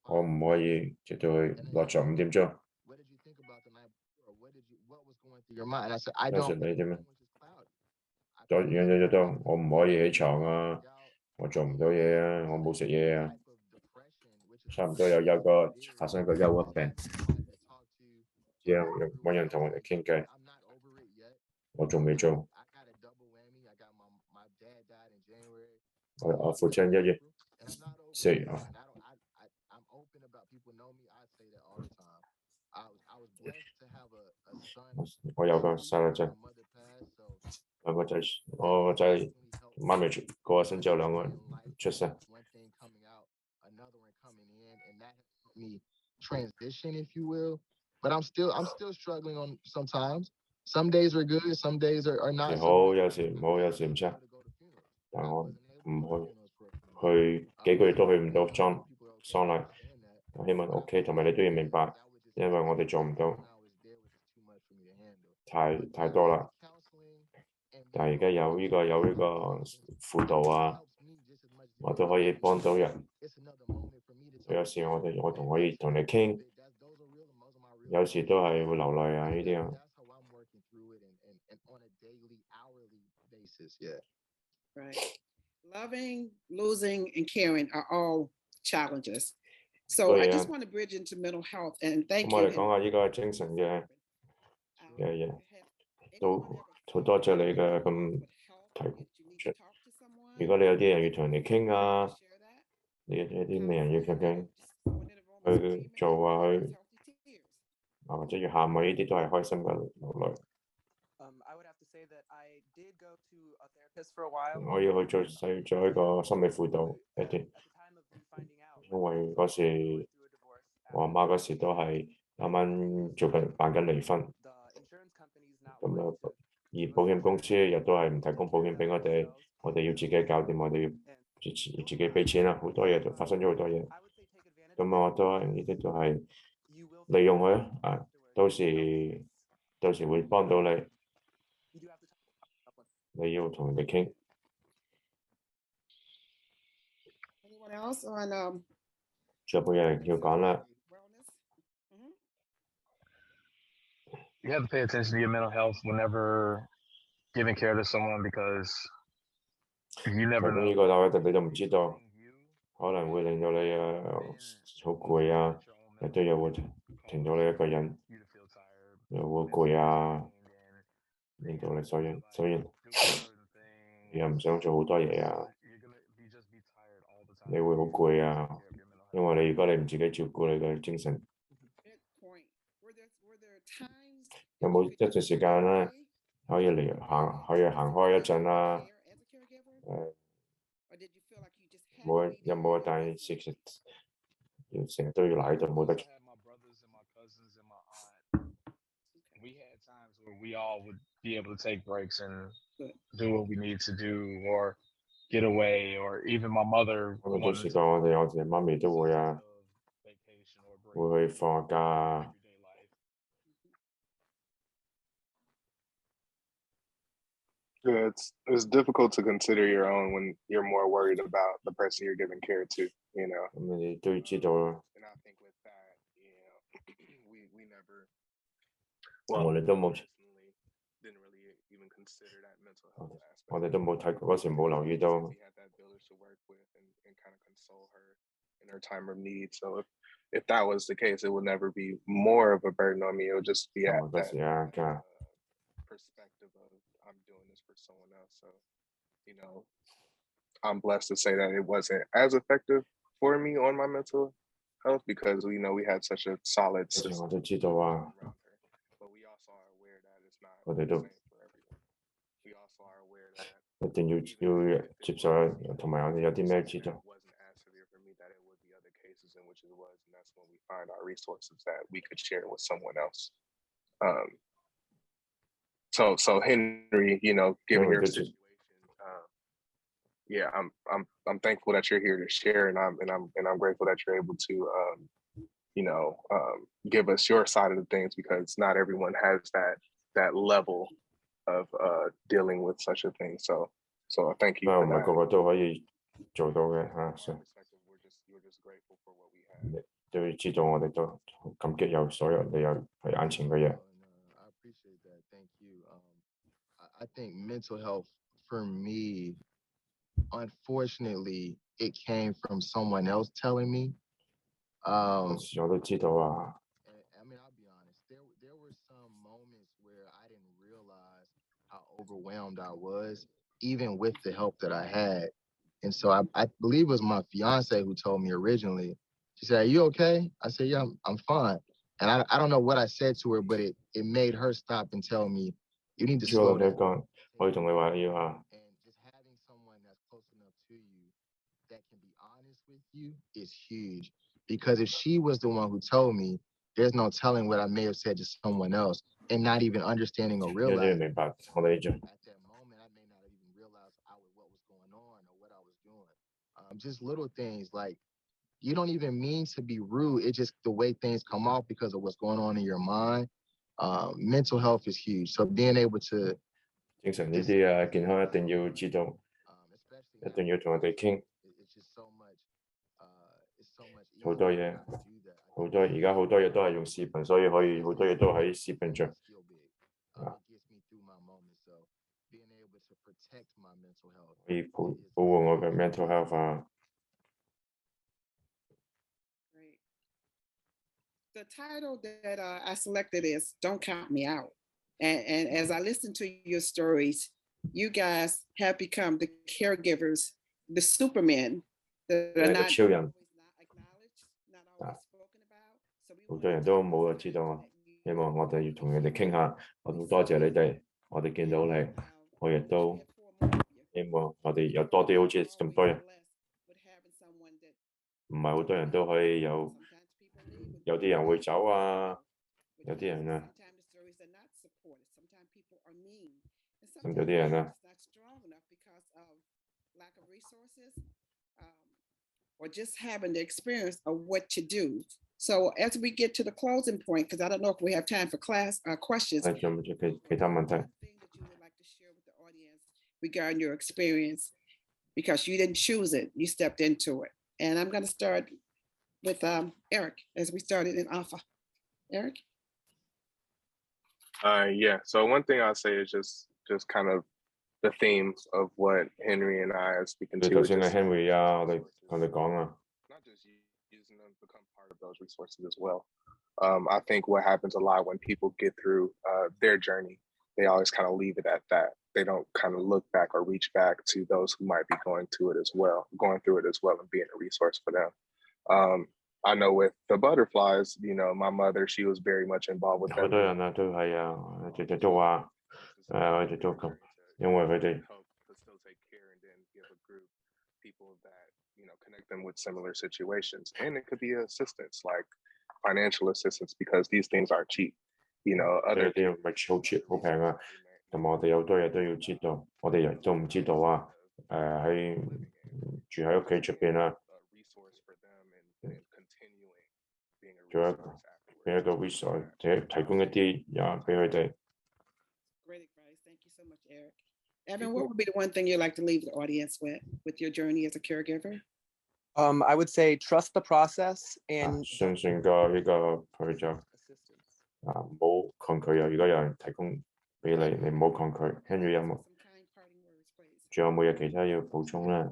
我唔可以直到去落床5點鐘。有時你點樣？我唔可以起床啊，我做唔到嘢啊，我冇食嘢啊，差唔多發生過憂鬱病，之後揾人同我哋傾偈，我仲未做。我父親1月4日。我有個細路仔，2個仔，我個仔媽咪過咗身之後2個人出世。Transition, if you will, but I'm still struggling on sometimes. Some days are good, some days are not. 好，有時唔好，有時唔差，但我唔去幾個月都去唔到喪禮。我希望 OK， 同埋你都要明白，因為我哋做唔到。太多啦，但係而家有呢個輔導啊，我都可以幫到人。有時我可以同你傾，有時都係會流淚啊呢啲啊。Right. Loving, losing, and caring are all challenges. So I just want to bridge into mental health and thank you. 我哋講下呢個精神嘅嘢，好多謝你嘅咁提出。如果你有啲人要同人哋傾啊，你有啲咩人要傾去做啊，去或者要喊啊，呢啲都係開心嘅流淚。I would have to say that I did go to a therapist for a while. 我要去做一個心理輔導一啲，因為嗰時我阿媽嗰時都係啱啱辦緊離婚，咁啊，而保險公司亦都係唔提供保險俾我哋，我哋要自己搞掂，我哋要自己俾錢啦，好多嘢就發生咗好多嘢，咁我都呢啲都係利用佢啊，到時會幫到你，你要同人哋傾。Anyone else on 仲有冇人要講啦？ You have to pay attention to your mental health whenever giving care to someone because you never know. 呢個就一定你都唔知道，可能會令到你好攰啊，亦都有會停到你一個人，又會攰啊，令到你所以你又唔想做好多嘢啊，你會好攰啊，因為如果你唔自己照顧你嘅精神，有冇一段時間咧可以行開一陣啦？有冇啊？但係要成日都要賴喺度，冇得。We had times where we all would be able to take breaks and do what we need to do or get away or even my mother. 好多時間我哋媽咪都會啊，會去放假啊。Yeah, it's difficult to consider your own when you're more worried about the person you're giving care to, you know. 咁你都要知道啦。And I think with that, you know, we never. 我哋都冇。Didn't really even consider that mental health aspect. 我哋都冇睇過嗰時冇留意到。We had that village to work with and kind of console her in her time of need. So if that was the case, it would never be more of a burden on me. It would just be at that perspective of I'm doing this for someone else. So, you know, I'm blessed to say that it wasn't as effective for me on my mental health because, you know, we had such a solid system. 我都知道啊。我哋都一定要接受，同埋我哋有啲咩知道。Find our resources that we could share with someone else. So Henry, you know, given your situation, yeah, I'm thankful that you're here to share, and I'm grateful that you're able to, you know, give us your side of the things because not everyone has that level of dealing with such a thing. So thank you for that. 唔係個個都可以做到嘅嚇。We're just grateful for what we have. 都要知道我哋都感激有所有你有喺眼前嘅嘢。I appreciate that. Thank you. I think mental health for me, unfortunately, it came from someone else telling me. 我都知道啊。I mean, I'll be honest. There were some moments where I didn't realize how overwhelmed I was, even with the help that I had. And so I believe it was my fiance who told me originally. She said, "Are you okay?" I said, "Yeah, I'm fine." And I don't know what I said to her, but it made her stop and tell me, "You need to slow down." 可以同你話要啊。And just having someone that's close enough to you that can be honest with you is huge. Because if she was the one who told me, there's no telling what I may have said to someone else and not even understanding or realizing. 明白，我理解。At that moment, I may not even realize what was going on or what I was doing. Just little things like you don't even mean to be rude. It's just the way things come off because of what's going on in your mind. Mental health is huge. So being able to 精神呢啲啊，健康一定要知道，一定要同人哋傾。好多嘢，而家好多嘢都係用視頻，所以可以好多嘢都喺視頻上。可以保護我嘅 mental health 啊。The title that I selected is "Don't Count Me Out." And as I listen to your stories, you guys have become the caregivers, the supermen that are 係個 not 超人， acknowledged, not 啊 always spoken about. So we 好 want 多 to 人都 take 冇 advantage 知道 of 啊。 that you 希望我哋要同人哋傾下，我好多謝你哋，我哋見到你，我亦都 have four more of you. 希望我哋有多啲好似咁多人， Blessed with having someone that 唔係好多人都可以有， sometimes people leave with 有啲人會走啊， with 有啲人啊， sometimes the stories are not supported. Sometimes people are mean. And 咁有 sometimes 啲人啊， it's not strong enough because of lack of resources, or just having the experience of what to do. So as we get to the closing point, because I don't know if we have time for questions, 係仲有冇其他問題？ thing that you would like to share with the audience regarding your experience, because you didn't choose it, you stepped into it. And I'm going to start with Eric, as we started in Alpha. Eric? Yeah, so one thing I'll say is just kind of the themes of what Henry and I are speaking 你 to. 頭先係 just Henry 啊，我哋同你講啊， not just using them to become part of those resources as well. I think what happens a lot when people get through their journey, they always kind of leave it at that. They don't kind of look back or reach back to those who might be going through it as well, and being a resource for them. I know with the butterflies, you know, my mother, she was very much involved with 好 them. 多人啊都係啊，直直都話我哋都咁，因為佢哋 help facilitate care and then give a group people that, you know, connect them with similar situations. And it could be assistance, like financial assistance, because these things aren't cheap. You know, 有 other 啲唔係好 cheap 好平啊，同埋我哋有好多嘢都要知道，我哋亦都唔知道啊。喺住喺屋企出邊啊， resource for them and continuing being a 做一 resource 個俾一個 resource，提供一啲嘢俾佢哋。 Great advice. Thank you so much, Eric. Evan, what would be the one thing you'd like to leave the audience with your journey as a caregiver? I would say trust the process and 相信個呢個佢就 assistance. 唔好抗拒啊！如果有人提供俾你，你唔好抗拒。Henry 有冇？ Some kind parting words, please. 仲有冇嘢其他要補充咧？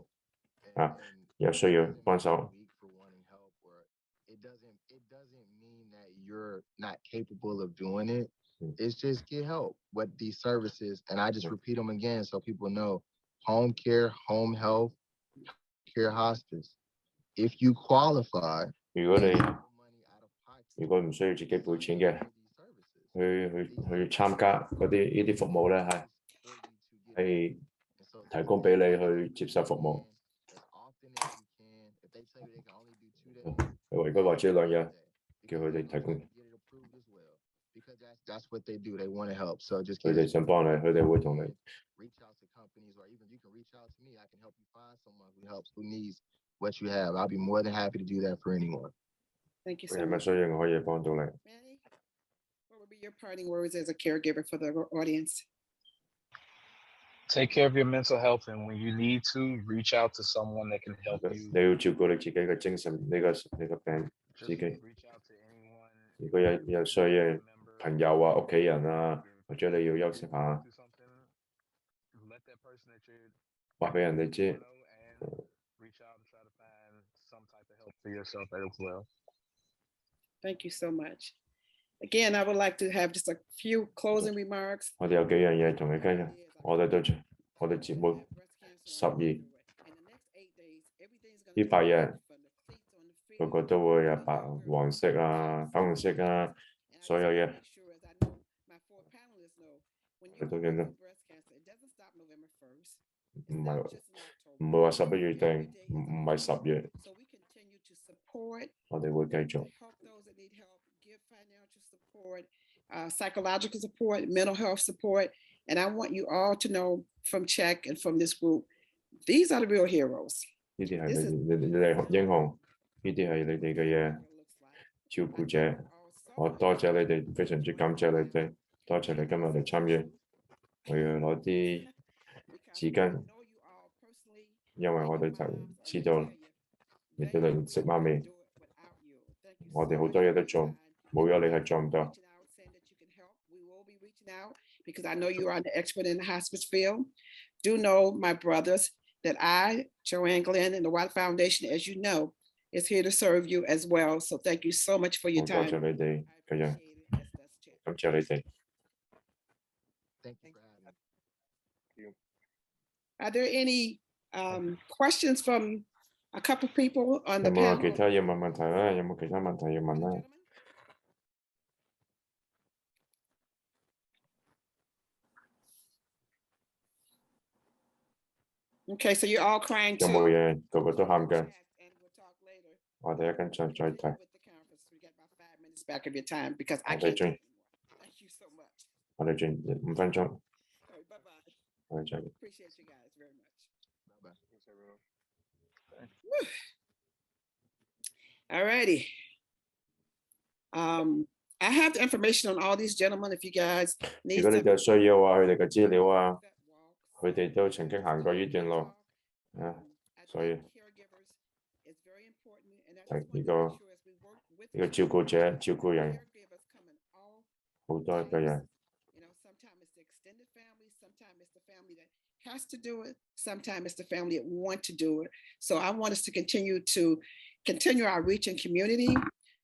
啊，有需要幫手。 for wanting help, or it doesn't mean that you're not capable of doing it. It's just get help. What these services, and I just repeat them again so people know: home care, home health, care hospice. If you qualify, 如果你 there's no money out of pocket 如果唔需要自己俾錢嘅， for these services. 去參加嗰啲呢啲服務咧，係 And so 提供俾你去接受服務。 as often as you can, if they tell you they can only do 2 days, 如果或者2日， 叫 because 佢哋提供， get it approved as well. Because that's what they do. They want to help. So just 佢 get 哋想幫你，佢哋會同你。 reach out to companies, or even you can reach out to me. I can help you find someone who helps, who needs what you have. I'll be more than happy to do that for anyone. Thank you 佢 so 有咩 much. 需要，我可以幫到你。 Manny, what would be your parting words as a caregiver for the audience? Take care of your mental health, and when you need to, reach out to someone that can help you. 你要照顧你自己嘅精神，你個病自 Just 己。 reach out to anyone. 如果有需要朋友啊、屋企人啊，或者你要休息下， Do something. Let that person that you're 話俾人哋知。 know and reach out and try to find some type of help for yourself as well. Thank you so much. Again, I would like to have just a few closing remarks. 我哋有幾樣嘢同你跟嘅，我哋都做，我哋節目12呢8日，個個都會有白黃色啊、粉紅色啊，所有嘢。 我都見到，唔係話11月定，唔係10月，我哋會繼續。 psychological support, mental health support. And I want you all to know from CHEC and from this group, these are the real heroes. 呢啲係你哋英雄，呢啲係你哋嘅嘢，照顧者。我多謝你哋，非常之感謝你哋，多謝你今日嚟參與。我要攞啲紙巾，因為我哋就知道你哋嚟食媽咪，我哋好多嘢都做，冇咗你係做唔到。 Because I know you are the expert in the hospice field. Do know, my brothers, that I, Joanne Glenn, and the White Foundation, as you know, is here to serve you as well. So thank you so much for your 多謝 time. 你哋嘅人，感謝你哋。Thank you for having me. Are there any questions from a couple of people on the 有冇 panel? 其他要問問題咧？有冇其他問題要問咧？ Okay, so you're all crying 有 too. 冇嘢？個個都喊嘅。我哋一陣再睇。 Back of your time because I 我哋 can't. 轉， Thank you so much. 我哋轉5分鐘。 All right, bye-bye. 我哋再。 Appreciate you guys very much. Bye-bye. Thanks, everyone. All righty. I have the information on all these gentlemen. If you guys 如 need 果你 some, 有需要啊，佢哋嘅資料啊，佢哋都曾經行過呢段路啊，所以 caregivers is very important. And 睇 that's 呢個呢個照顧者、照顧人 caregivers come in all 好多嘅人。 You know, sometimes it's the extended family, sometimes it's the family that has to do it, sometimes it's the family that want to do it. So I want us to continue our reach in community,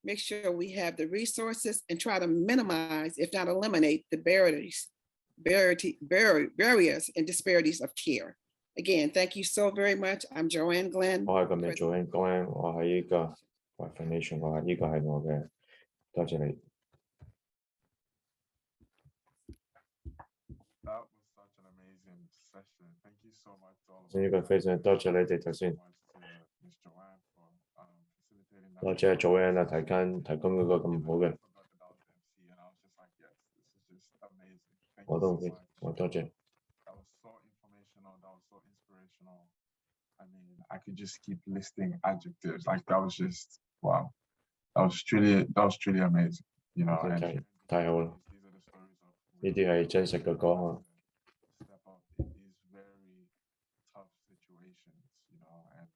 make sure we have the resources and try to minimize, if not eliminate, the barriers and disparities of care. Again, thank you so very much. I'm Joanne Glenn. 我係咁樣做緊講咧，我喺呢個 Foundation， 我係呢個係我嘅，多謝你。 That was such an amazing session. Thank you so much to all of 呢個非常多謝你哋頭先， Miss Joanne for facilitating that. 多謝 Joanne 啊，提供嗰個咁好嘅， And I was just like, yes, this is just amazing. Thank 我 you 都 so much. 我多謝。 That was so informational. That was so inspirational. I mean, I could just keep listing adjectives. Like that was just wow. That was truly amazing. You know, and 太好啦！ these are the stories of 呢啲係真實嘅講啊。 step up in these very tough situations, you know,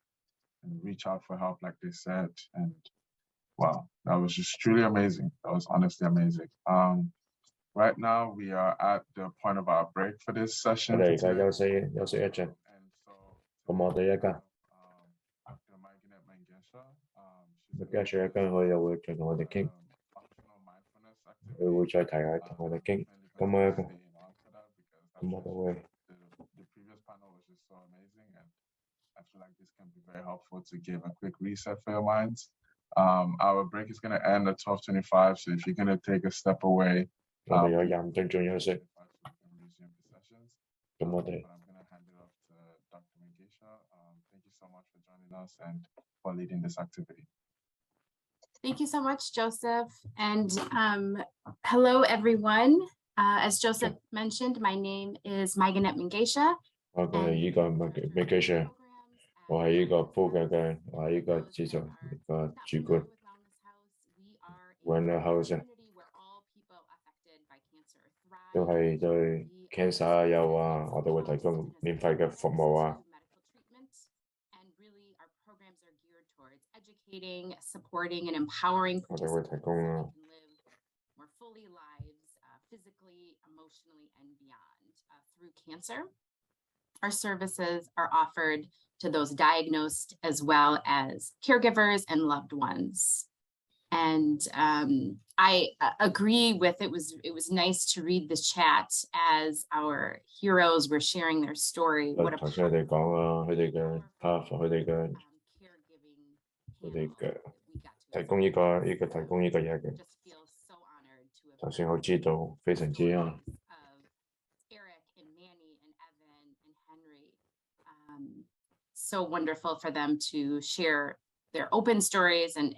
and reach out for help, like they said. And wow, that was just truly amazing. That was honestly amazing. Right now we are at the point of our break for this 我 session. 哋而家休息一陣， And so 咁我哋一間， Dr. Mindfulness Mangesha, 跟住一間佢又會再同我哋傾， optional mindfulness 佢會 activity. 再提下同我哋傾。咁我一個，咁我都會。 The previous panel was just so amazing, and I feel like this can be very helpful to give a quick reset for your minds. Our break is going to end at 12:25, so if you're going to take a step away, 我哋有廿5分鐘休息， resume the sessions. 咁我哋 But I'm going to hand it off to Dr. Mangesha. Thank you so much for joining us and for leading this activity. Thank you so much, Joseph. And hello, everyone. As Joseph mentioned, my name is Mindfulness Mangesha. 我係呢個咩機上，我係呢個副嘅，我係呢個資助呢個主管。Warnecke House 都係對 cancer 有啊，我哋會提供免費嘅服務啊。 Educating, supporting, and empowering 我哋會提供 live more fully lives, physically, emotionally, and beyond through cancer. Our services are offered to those diagnosed as well as caregivers and loved ones. And I agree with it was nice to read the chat as our heroes were sharing their story. What a 頭先佢哋講啊，佢哋嘅 path， 佢哋嘅提供呢個提供呢個嘢嘅。頭先我知道非常之啊。 So wonderful for them to share their open stories and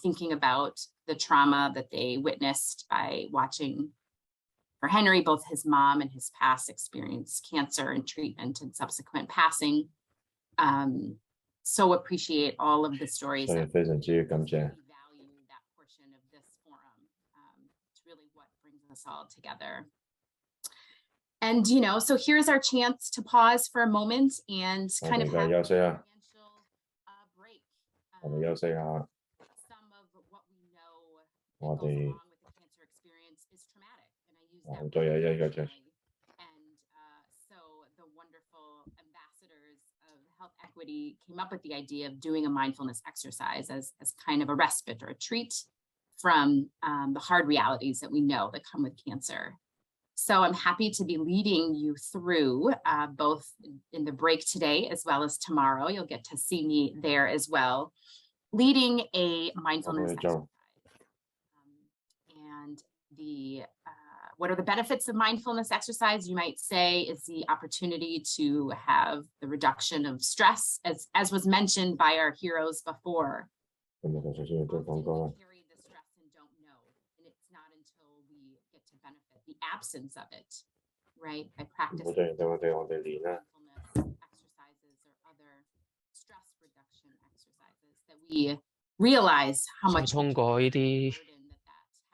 thinking about the trauma that they witnessed by watching for Henry, both his mom and his past experience, cancer and treatment and subsequent passing. So appreciate all of the stories. 所以非常之感謝。 Value that portion of this forum. It's really what brings us all together. And, you know, so here's our chance to pause for a moment and kind of have a financial break. 我哋休息下。 Some of what we know 我 goes 哋 along with the cancer experience is traumatic. And I use that 好多嘢一個啫。 And so the wonderful ambassadors of health equity came up with the idea of doing a mindfulness exercise as kind of a respite or a treat from the hard realities that we know that come with cancer. So I'm happy to be leading you through both in the break today as well as tomorrow. You'll get to see me there as well, leading a mindfulness exercise. And what are the benefits of mindfulness exercise? You might say is the opportunity to have the reduction of stress, as was mentioned by our heroes before. Often we carry the stress and don't know, and it's not until we get to benefit the absence of it, right? By practicing mindfulness exercises or other stress reduction exercises that we realize how much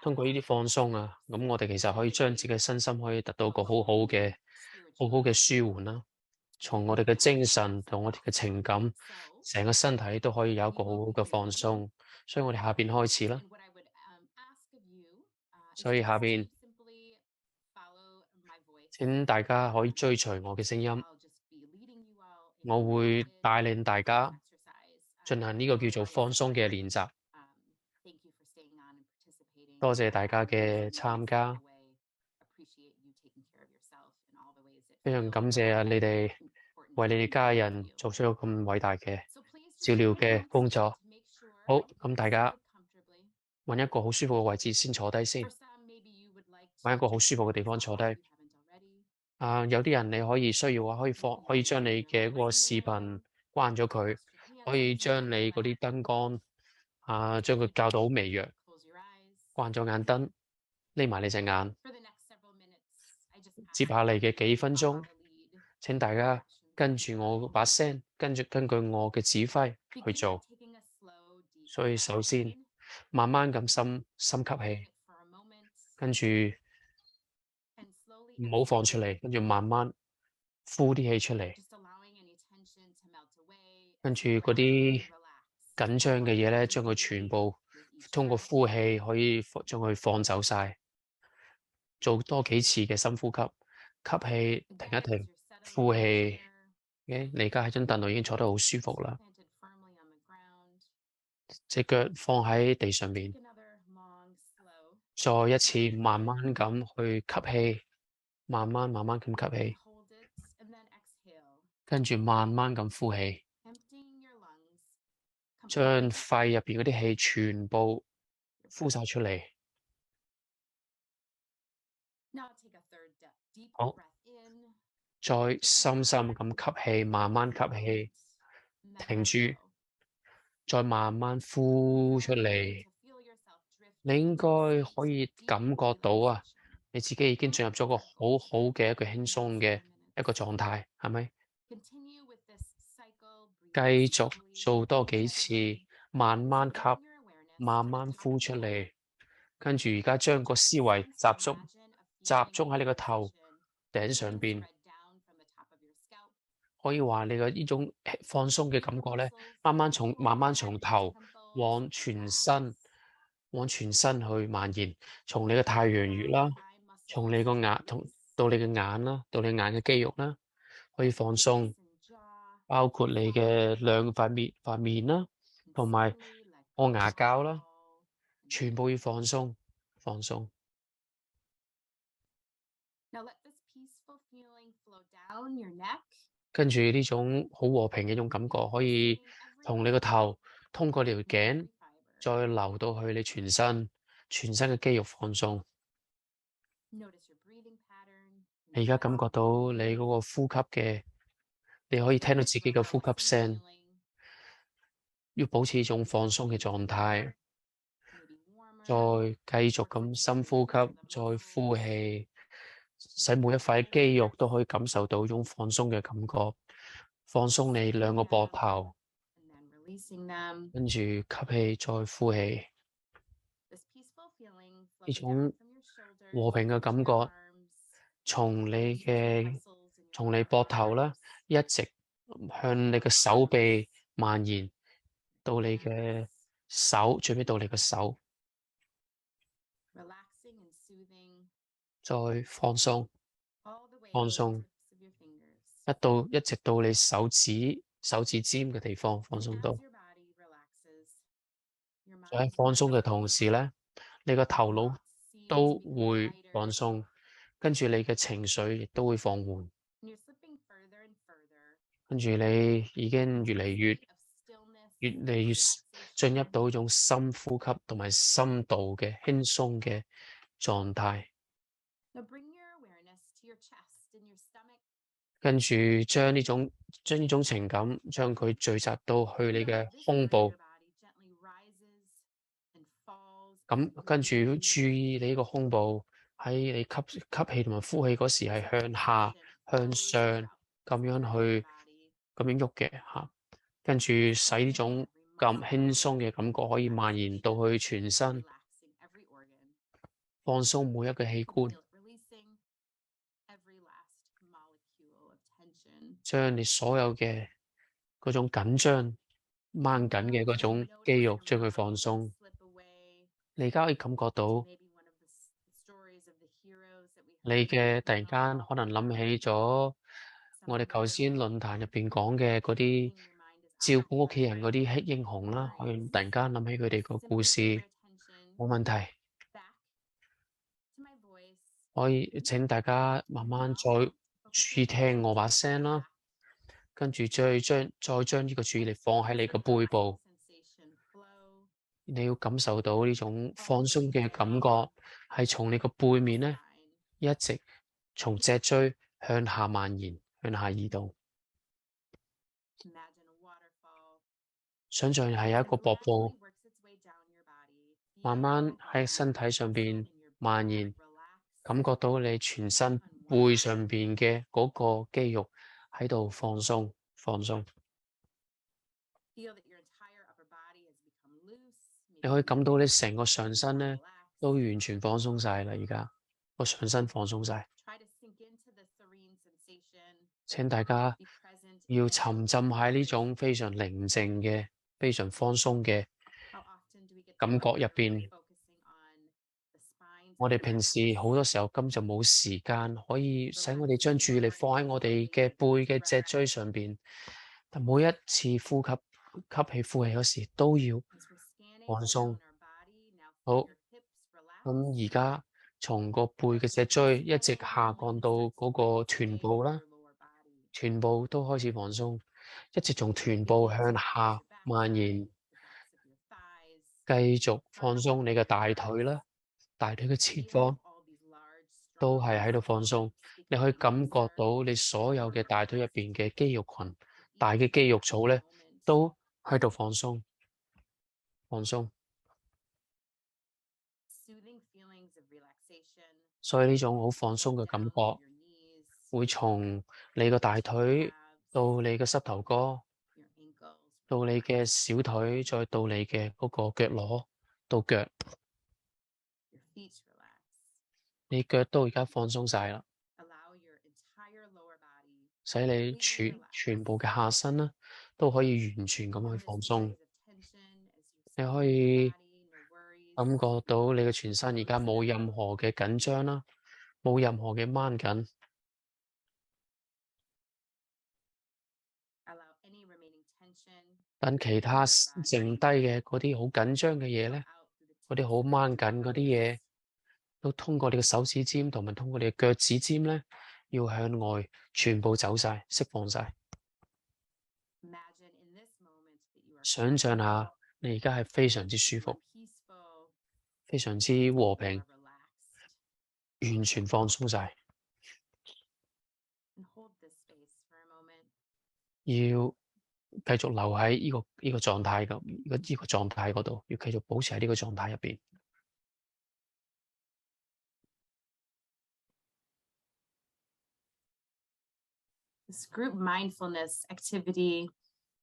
通過呢啲放鬆啊，咁我哋其實可以將自己身心可以得到個好好嘅舒緩啦。從我哋嘅精神同我哋嘅情感，成個身體都可以有一個好好嘅放鬆。所以我哋下邊開始啦。所以下邊請大家可以追隨我嘅聲音，我會帶領大家進行呢個叫做放鬆嘅練習。多謝大家嘅參加，非常感謝啊！你哋為你哋家人做出咗咁偉大嘅照料嘅工作。好，咁大家揾一個好舒服嘅位置先坐低先，揾一個好舒服嘅地方坐低。有啲人你可以需要嘅話，可以將你嘅嗰個視頻關咗佢，可以將你嗰啲燈光將佢校到好微弱。關咗眼燈，匿埋你隻眼。接下嚟嘅幾分鐘，請大家跟住我把聲，根據我嘅指揮去做。所以首先慢慢咁深吸氣，跟住唔好放出嚟，跟住慢慢呼啲氣出嚟，跟住嗰啲緊張嘅嘢咧，將佢全部通過呼氣可以將佢放走晒。做多幾次嘅深呼吸，吸氣停一停，呼氣。你而家喺張凳度已經坐得好舒服啦，隻腳放喺地上面，再一次慢慢咁去吸氣，慢慢咁吸氣，跟住慢慢咁呼氣，將肺入邊嗰啲氣全部呼晒出嚟。好，再深深咁吸氣，慢慢吸氣，停住，再慢慢呼出嚟。你應該可以感覺到啊，你自己已經進入咗個好好嘅一個輕鬆嘅一個狀態，係咪？繼續做多幾次，慢慢吸，慢慢呼出嚟。跟住而家將個思維集中喺你個頭頂上邊，可以話你嘅呢種放鬆嘅感覺咧，慢慢從頭往全身去蔓延，從你嘅太陽穴啦，從你個眼到你嘅眼啦，到你眼嘅肌肉啦，可以放鬆，包括你嘅兩塊面啦，同埋個牙膠啦，全部要放鬆。跟住呢種好和平嘅一種感覺，可以同你個頭通過條頸，再流到去你全身嘅肌肉放鬆。你而家感覺到你嗰個呼吸嘅，你可以聽到自己嘅呼吸聲，要保持呢種放鬆嘅狀態。再繼續咁深呼吸，再呼氣，使每一塊肌肉都可以感受到一種放鬆嘅感覺。放鬆你兩個膊頭，跟住吸氣，再呼氣。呢種和平嘅感覺，從你膊頭啦，一直向你嘅手臂蔓延到你嘅手，最尾到你嘅手。再放鬆，一直到你手指尖嘅地方放鬆到。喺放鬆嘅同時咧，你個頭腦都會放鬆，跟住你嘅情緒亦都會放緩， And you're slipping further and further 跟住你已經越嚟越 state of stillness 越嚟越進入到一種深呼吸同埋深度嘅輕鬆嘅狀態。 Now bring your awareness to your chest and your stomach. 跟住將呢種情感將佢聚集到去你嘅 This 胸 part 部， of your body gently rises and falls 咁 as you 跟住 breathe. 注意你個胸部喺你吸氣同埋呼氣嗰時係向下向上咁樣去咁樣喐嘅嚇，跟住使呢種咁輕鬆嘅感覺可以蔓延到去全身， Relaxing every organ. 放鬆每一個器官， Feel it releasing every last molecule of tension. 將你所有嘅嗰種緊張掹緊嘅嗰種肌肉將佢放鬆。 Slip away 你而家可以感覺到 to maybe one of the stories of the heroes that we 你 have 嘅突然間可能諗起咗我哋頭先論壇入邊講嘅嗰啲照顧屋企人嗰啲黑英雄啦，可以突然間諗起佢哋個故事， Simply bring your attention 冇問題。 back to my voice. 可以請大家慢慢再注意聽我把聲啦，跟住再將呢個注意力放喺你個背部， Sensation flow 你要感受到呢種放鬆嘅感覺係從你個背面咧 spine. 一直從脊椎向下蔓延，向下移動。 Imagine a waterfall 想像係有一個瀑 gradually 布， works its way down your body. 慢慢 Feel 喺身體上邊蔓延， relax 感覺到你全身背上邊嘅嗰個肌肉喺度放鬆，放鬆。 Feel that your entire upper body has become loose. 你可以感到你成個上身咧都完全放鬆晒啦，而家個上身放鬆晒。 Try to sink into the serene sensation. 請大家 Be present 要 in 沉浸喺呢種非常寧靜嘅、非常放鬆嘅 how often do we get 感覺入邊。 focusing on the spines 我哋平時好多時候根本就冇時間可以使我哋將注意力放喺我哋嘅背嘅脊椎上邊，但每一次呼吸、吸氣、呼氣嗰時都要 as we're scanning 放鬆。 down our body. Now 好， feel your hips relax. 咁而家從個背嘅脊椎一直下降到嗰個臀部啦， Your lower body. 臀部都開始放鬆，一直從臀部向下蔓延， The backs of your thighs. 繼續放鬆你嘅大腿啦，大腿嘅前方 All these large, 都 strong 係喺度放鬆。 你可以感覺到你所有嘅大腿入邊嘅肌肉群、大嘅肌肉組咧，都喺度放鬆，放鬆。 soothing feelings of relaxation. 所以呢種好放鬆嘅感 Down 覺 your knees, 會從你個大腿 calves, 到你嘅膝頭哥， your ankles, 到你嘅小腿，再到你嘅嗰個腳踝，到腳， your feet relax. 你腳都而家放鬆晒啦， Allow your entire lower body 使你全部嘅下身啦都可以完全咁去放鬆。 of tension as you 你 expand 可 your 以 body, no worries. 感覺到你嘅全身而家冇任何嘅緊張啦，冇任何嘅掹緊。 Allow any remaining tension 等其他剩低嘅嗰啲好緊張嘅嘢咧， out through the 嗰啲好掹緊嗰啲嘢，都通過你嘅手指尖同埋通過你嘅腳趾尖咧，要向外全部走晒，釋放晒。 Imagine in this moment that you are 想像下，你而家係非常之舒服， peaceful, 非常之和 you 平 are，relaxed. 完全放鬆晒。 And hold this space for a moment. 要繼續留喺呢個狀態嘅呢個狀態嗰度，要繼續保持喺呢個狀態入邊。 This group mindfulness activity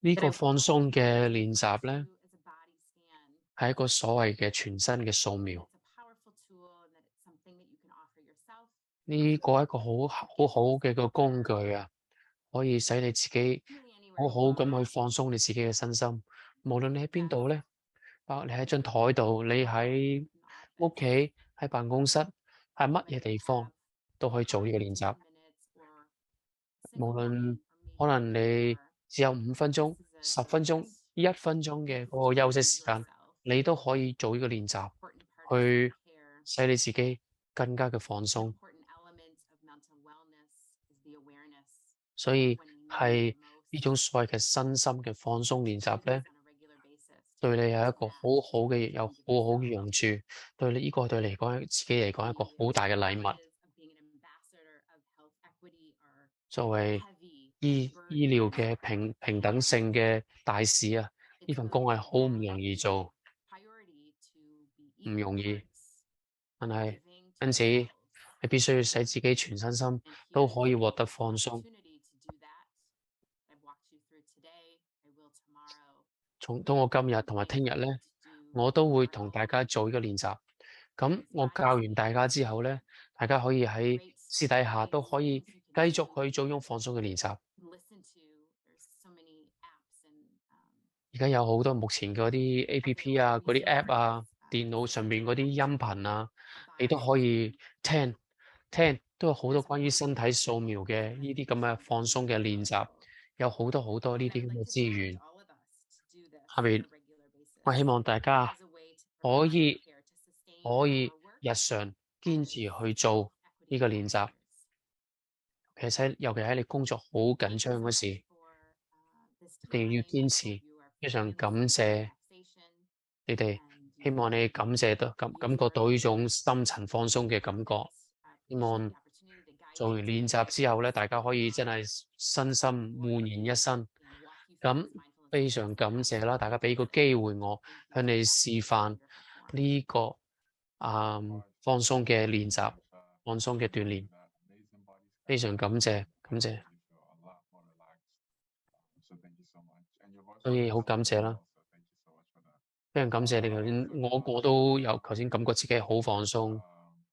呢個放鬆嘅練習咧， is a body scan. 係一個所謂嘅全身嘅掃描。 It's a powerful tool and that it's something that you can offer yourself. 呢個係一個好嘅個工具啊，可以使你自己 Really anywhere 好 you 咁 are. 去放鬆你自己嘅身心。無論你喺邊度咧，包括你喺張台度，你喺 in the 屋 office. 企、喺辦公室、喺乜嘢地方都可以做呢個練習。 minutes or a 無 single 論 moment, or 可 maybe 能你 more. 只有5分鐘、10分鐘、1分鐘嘅嗰個休息時間， 你都可以做呢個練習， Important part of 去 self-care. 使你自己更加嘅放鬆。 Important element 所以係呢種所謂嘅身心嘅放鬆練習咧，對你係一個好好嘅，有好好嘅用處。對你呢個對你嚟講，自己嚟講係一個好大嘅禮物。作為醫療嘅平等性嘅大使啊，呢份工係好唔容易做，唔容易。但係因此，你必須要使自己全身心都可以獲得放鬆。到我今日同埋聽日咧，我都會同大家做呢個練習。咁我教完大家之後咧，大家可以喺私底下都可以繼續去做呢種放鬆嘅練習。而家有好多目前嗰啲 APP 啊，嗰啲 App 啊，電腦上面嗰啲音頻啊，你都可以聽，都有好多關於身體掃描嘅呢啲咁嘅放鬆嘅練習，有好多好多呢啲咁嘅資源。下面我希望大家可以日常堅持去做呢個練習，尤其喺你工作好緊張嗰時，一定要堅持。非常感謝你哋，希望你感覺到呢種深層放鬆嘅感覺。希望做完練習之後咧，大家可以真係身心煥然一新。咁非常感謝啦，大家俾個機會我向你示範呢個放鬆嘅練習，放鬆嘅鍛鍊。非常感謝，所以好感謝啦。非常感謝你頭先，我都有頭先感覺自己好放鬆。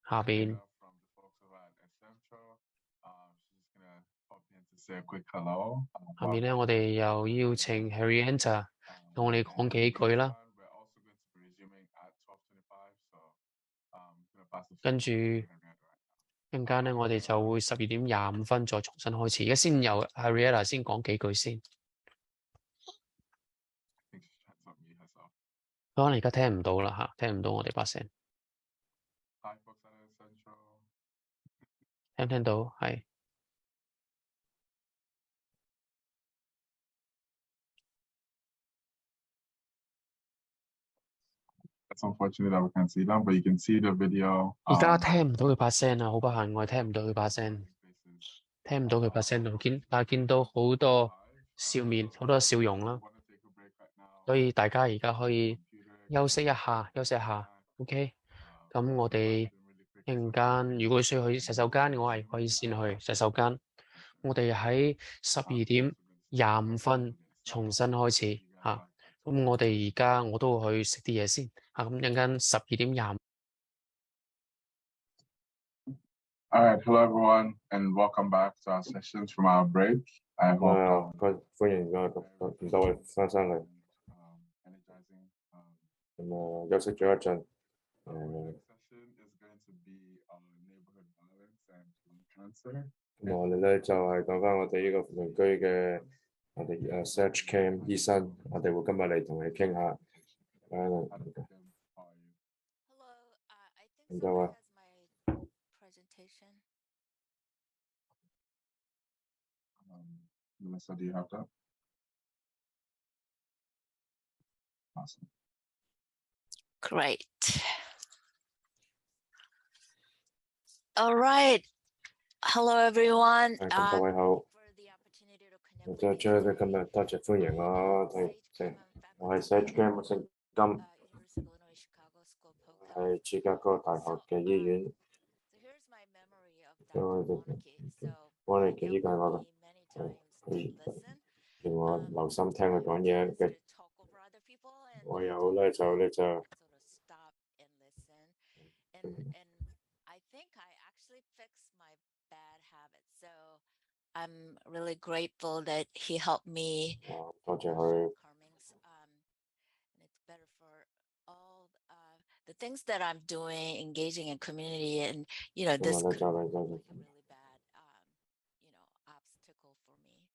下邊咧，我哋又邀請 Harrietta 同我哋講幾句啦。跟住陣間咧，我哋就會12:25再重新開始。而家先由 Harrietta 先講幾句先。可能而家聽唔到啦嚇，聽唔到我哋把聲。聽唔聽到？係。而家聽唔到佢把聲啊，好不幸，我係聽唔到佢把聲，聽唔到佢把聲。但係見到好多笑面，好多笑容啦。所以大家而家可以休息一下，OK。咁我哋一陣間，如果需要去洗手間，我係可以先去洗手間。我哋喺12:25重新開始嚇。咁我哋而家我都會去食啲嘢先嚇。咁一陣間12:25。All right, hello everyone, and welcome back to our sessions from our break. I hope 歡迎咁多位翻返嚟。休息咗一陣。咁我哋咧就係講翻我哋呢個鄰居嘅我哋Search Cam 醫生，我哋會今日嚟同你傾下。咁多位。Melissa, do you have that? Awesome. Great. All right. Hello, everyone. 各位好。今日多謝歡迎我，我係 Search Cam 嘅姓金，係芝加哥大學嘅醫院。Warnecke 呢個係我嘅，令我留心聽佢講嘢嘅。我有咧就I'm really grateful that he helped me. 多謝佢。It's better for all the things that I'm doing, engaging in community, and this could be a really bad obstacle for me.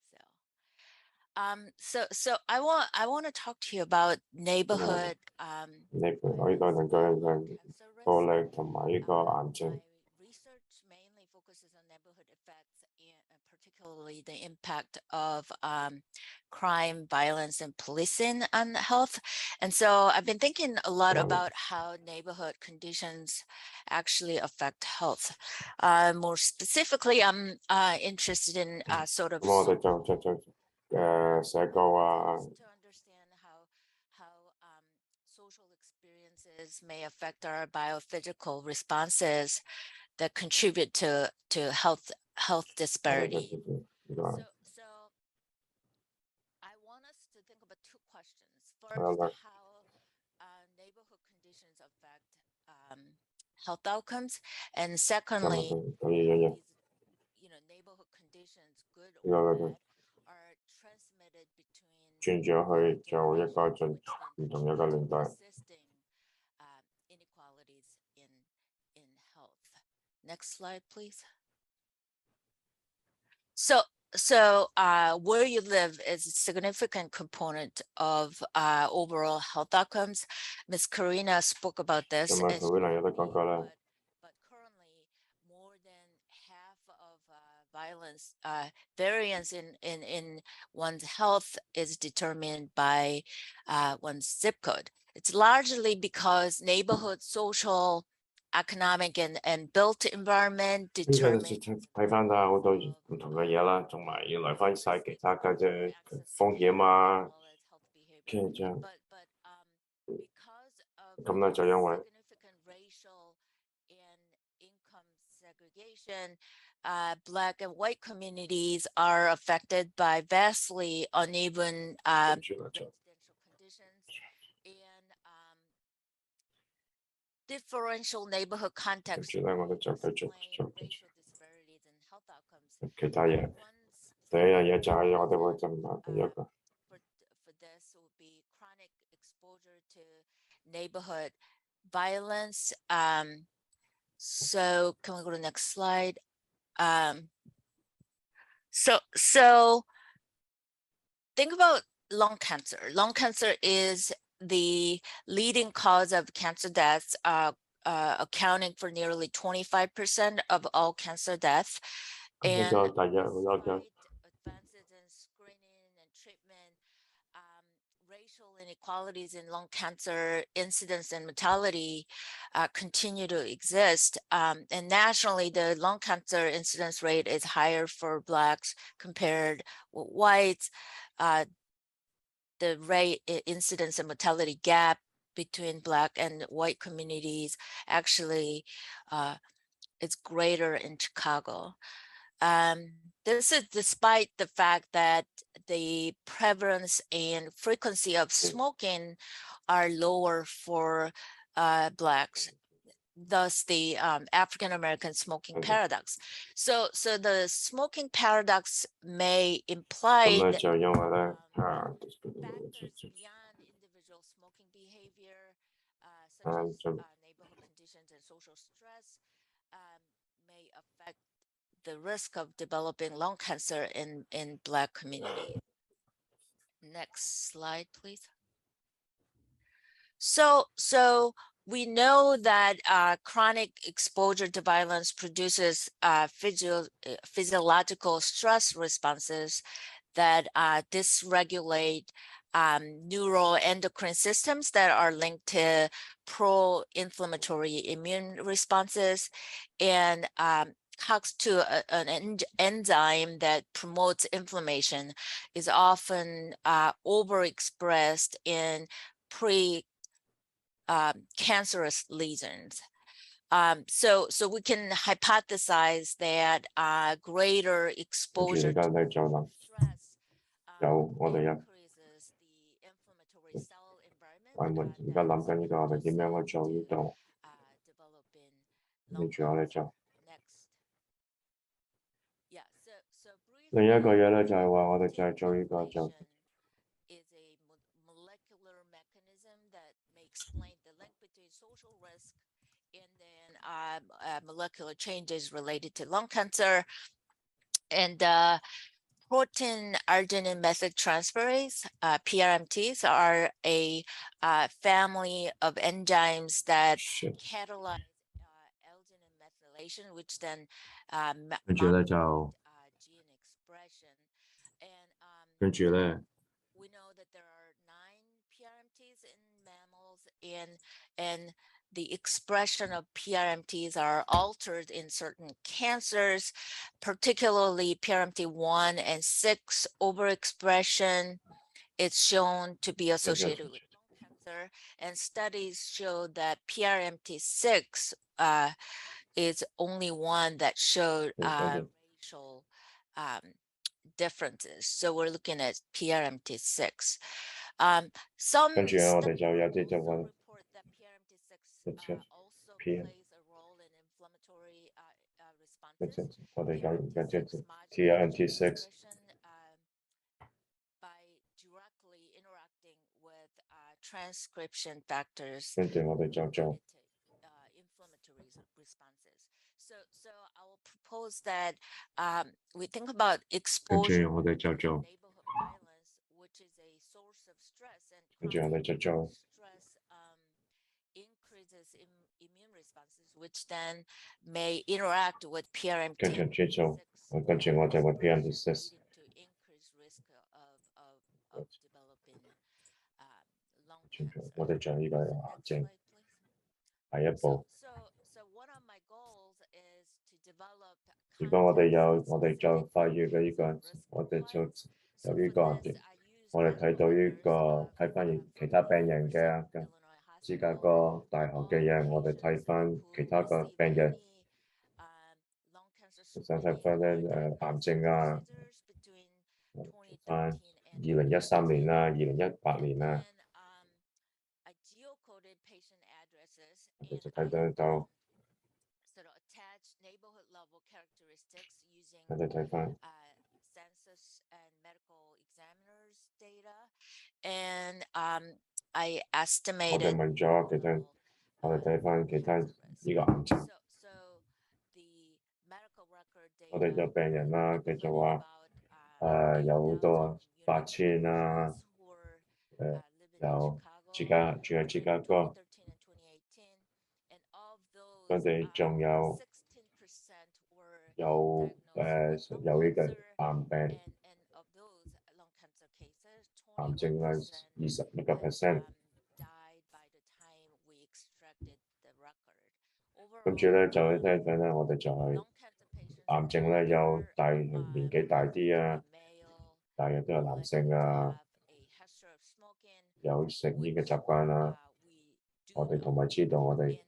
So I want to talk to you about neighborhood. 我呢個鄰居嘅暴力同埋呢個癌症。particularly the impact of crime, violence, and policing on health. And so I've been thinking a lot about how neighborhood conditions actually affect health. More specifically, I'm interested in sort of 咁我哋社交啊。 to understand how social experiences may affect our biophysical responses that contribute to health disparity. So I want us to think about two questions. First, how neighborhood conditions affect health outcomes, and secondly, neighborhood conditions, good or bad, are transmitted between 轉咗去做一個唔同一個年代。 inequalities in health. Next slide, please. So where you live is a significant component of overall health outcomes. Ms. Karina spoke about this. But currently, more than half of variance in one's health is determined by one's zip code. It's largely because neighborhood, social, economic, and built environment determine 睇翻啦，好多唔同嘅嘢啦，同埋要來翻晒其他嘅風險啊，跟住咁咧就因為 Black and white communities are affected by vastly uneven residential conditions and differential neighborhood contexts. 跟住咧，我哋就繼續做其他嘢。第一樣嘢就係我哋會進行第一個。 For this will be chronic exposure to neighborhood violence. So can we go to the next slide? So think about lung cancer. Lung cancer is the leading cause of cancer deaths, accounting for nearly 25% of all cancer deaths. And advances in screening and treatment, racial inequalities in lung cancer incidence and mortality continue to exist. And nationally, the lung cancer incidence rate is higher for Blacks compared with whites. The rate, incidence, and mortality gap between Black and white communities actually is greater in Chicago. This is despite the fact that the prevalence and frequency of smoking are lower for Blacks, thus the African American smoking paradox. So the smoking paradox may imply that factors beyond individual smoking behavior, such as neighborhood conditions and social stress, may affect the risk of developing lung cancer in Black community. Next slide, please. So we know that chronic exposure to violence produces physiological stress responses that dysregulate neuroendocrine systems that are linked to pro-inflammatory immune responses, and COX-2, an enzyme that promotes inflammation, is often overexpressed in cancerous lesions. So we can hypothesize that greater exposure to stress increases the inflammatory cell environment developing lung cancer. Next. Yeah, so briefly, 另一個嘢咧就係話我哋就係做呢個就。 is a molecular mechanism that may explain the link between social risk and then molecular changes related to lung cancer. And protein arginine methyltransferase, PRMTs, are a family of enzymes that catalyze arginine methylation, which then gene expression 跟住咧。We know that there are 9 PRMTs in mammals, and the expression of PRMTs are altered in certain cancers, particularly PRMT1 and 6 overexpression. It's shown to be associated with lung cancer, and studies show that PRMT6 is only one that showed racial differences. So we're looking at PRMT6. Some studies also report that PRMT6 also plays a role in inflammatory responses. PRMT6 modulates expression by directly interacting with transcription factors inflammatory responses. So I will propose that we think about exposure to neighborhood violence, which is a source of stress, and chronic stress increases immune responses, which then may interact with PRMT6, leading to increased risk of developing lung cancer. Next slide, please. So one of my goals is to develop 如果我哋再跨越嘅呢個，我哋就有呢個，我哋睇到呢個睇翻其他病人嘅芝加哥大學嘅嘢，我哋睇翻其他個病人，想睇翻咧癌症啊，翻2013年啦、2018年啦，我哋就睇得到。我哋睇翻 census and medical examiners data, and I estimated. 我哋問咗其他，我哋睇翻其他呢個癌症。我哋有病人啦，佢就話有好多8000啦，有住喺芝加哥，我哋仲有呢個癌病。癌症啦，21%。跟住咧就睇睇咧，我哋就係癌症咧有年紀大啲啊，大約都有男性啊，有食煙嘅習慣啊。我哋同埋知道我哋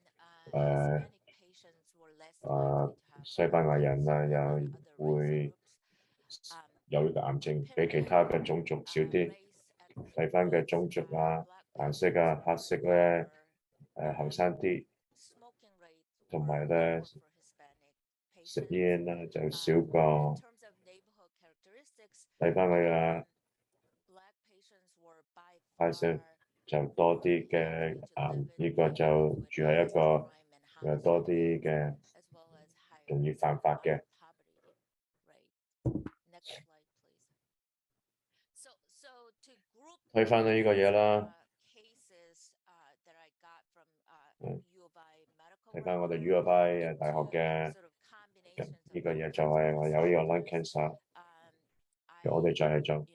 西班牙人啊，又會有呢個癌症，比其他嘅種族少啲。睇翻嘅種族啊、顏色啊、黑色咧，後生啲，同埋咧食煙咧就少過。睇翻佢啊，黑色就多啲嘅呢個就住喺一個多啲嘅容易犯法嘅。睇翻呢個嘢啦，睇翻我哋 U of I 大學嘅呢個嘢就係我有呢個 lung cancer， 我哋就係做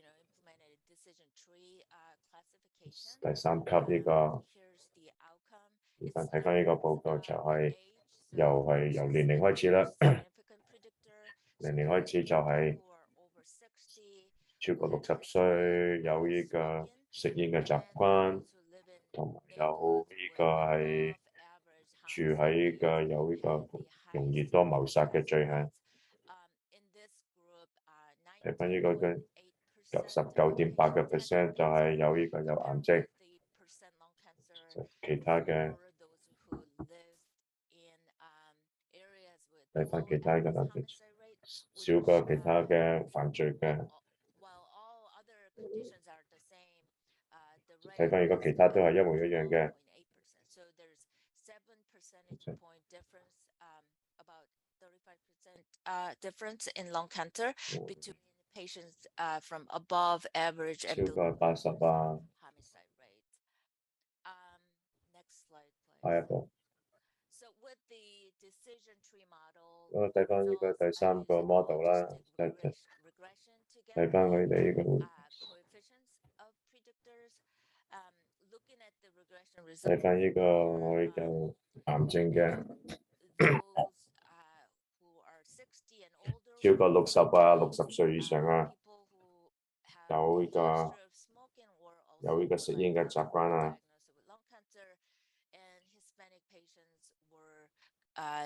第3級呢個。睇翻呢個報告就係由年齡開始啦，年齡開始就係超過60歲，有呢個食煙嘅習慣，同埋有呢個係住喺呢個有呢個容易多謀殺嘅罪行。睇翻呢個嘅19.8% 就係有呢個有癌症，其他嘅睇翻其他嘅癌症少過其他嘅犯罪嘅。睇翻如果其他都係一模一樣嘅。Difference in lung cancer between patients from above average and 超過80啊。Next slide, please. 下一步。Decision tree model. 我睇翻呢個第3個 model 啦，睇翻佢哋呢個，睇翻呢個我哋嘅癌症嘅超過60歲以上啊，有呢個食煙嘅習慣啊。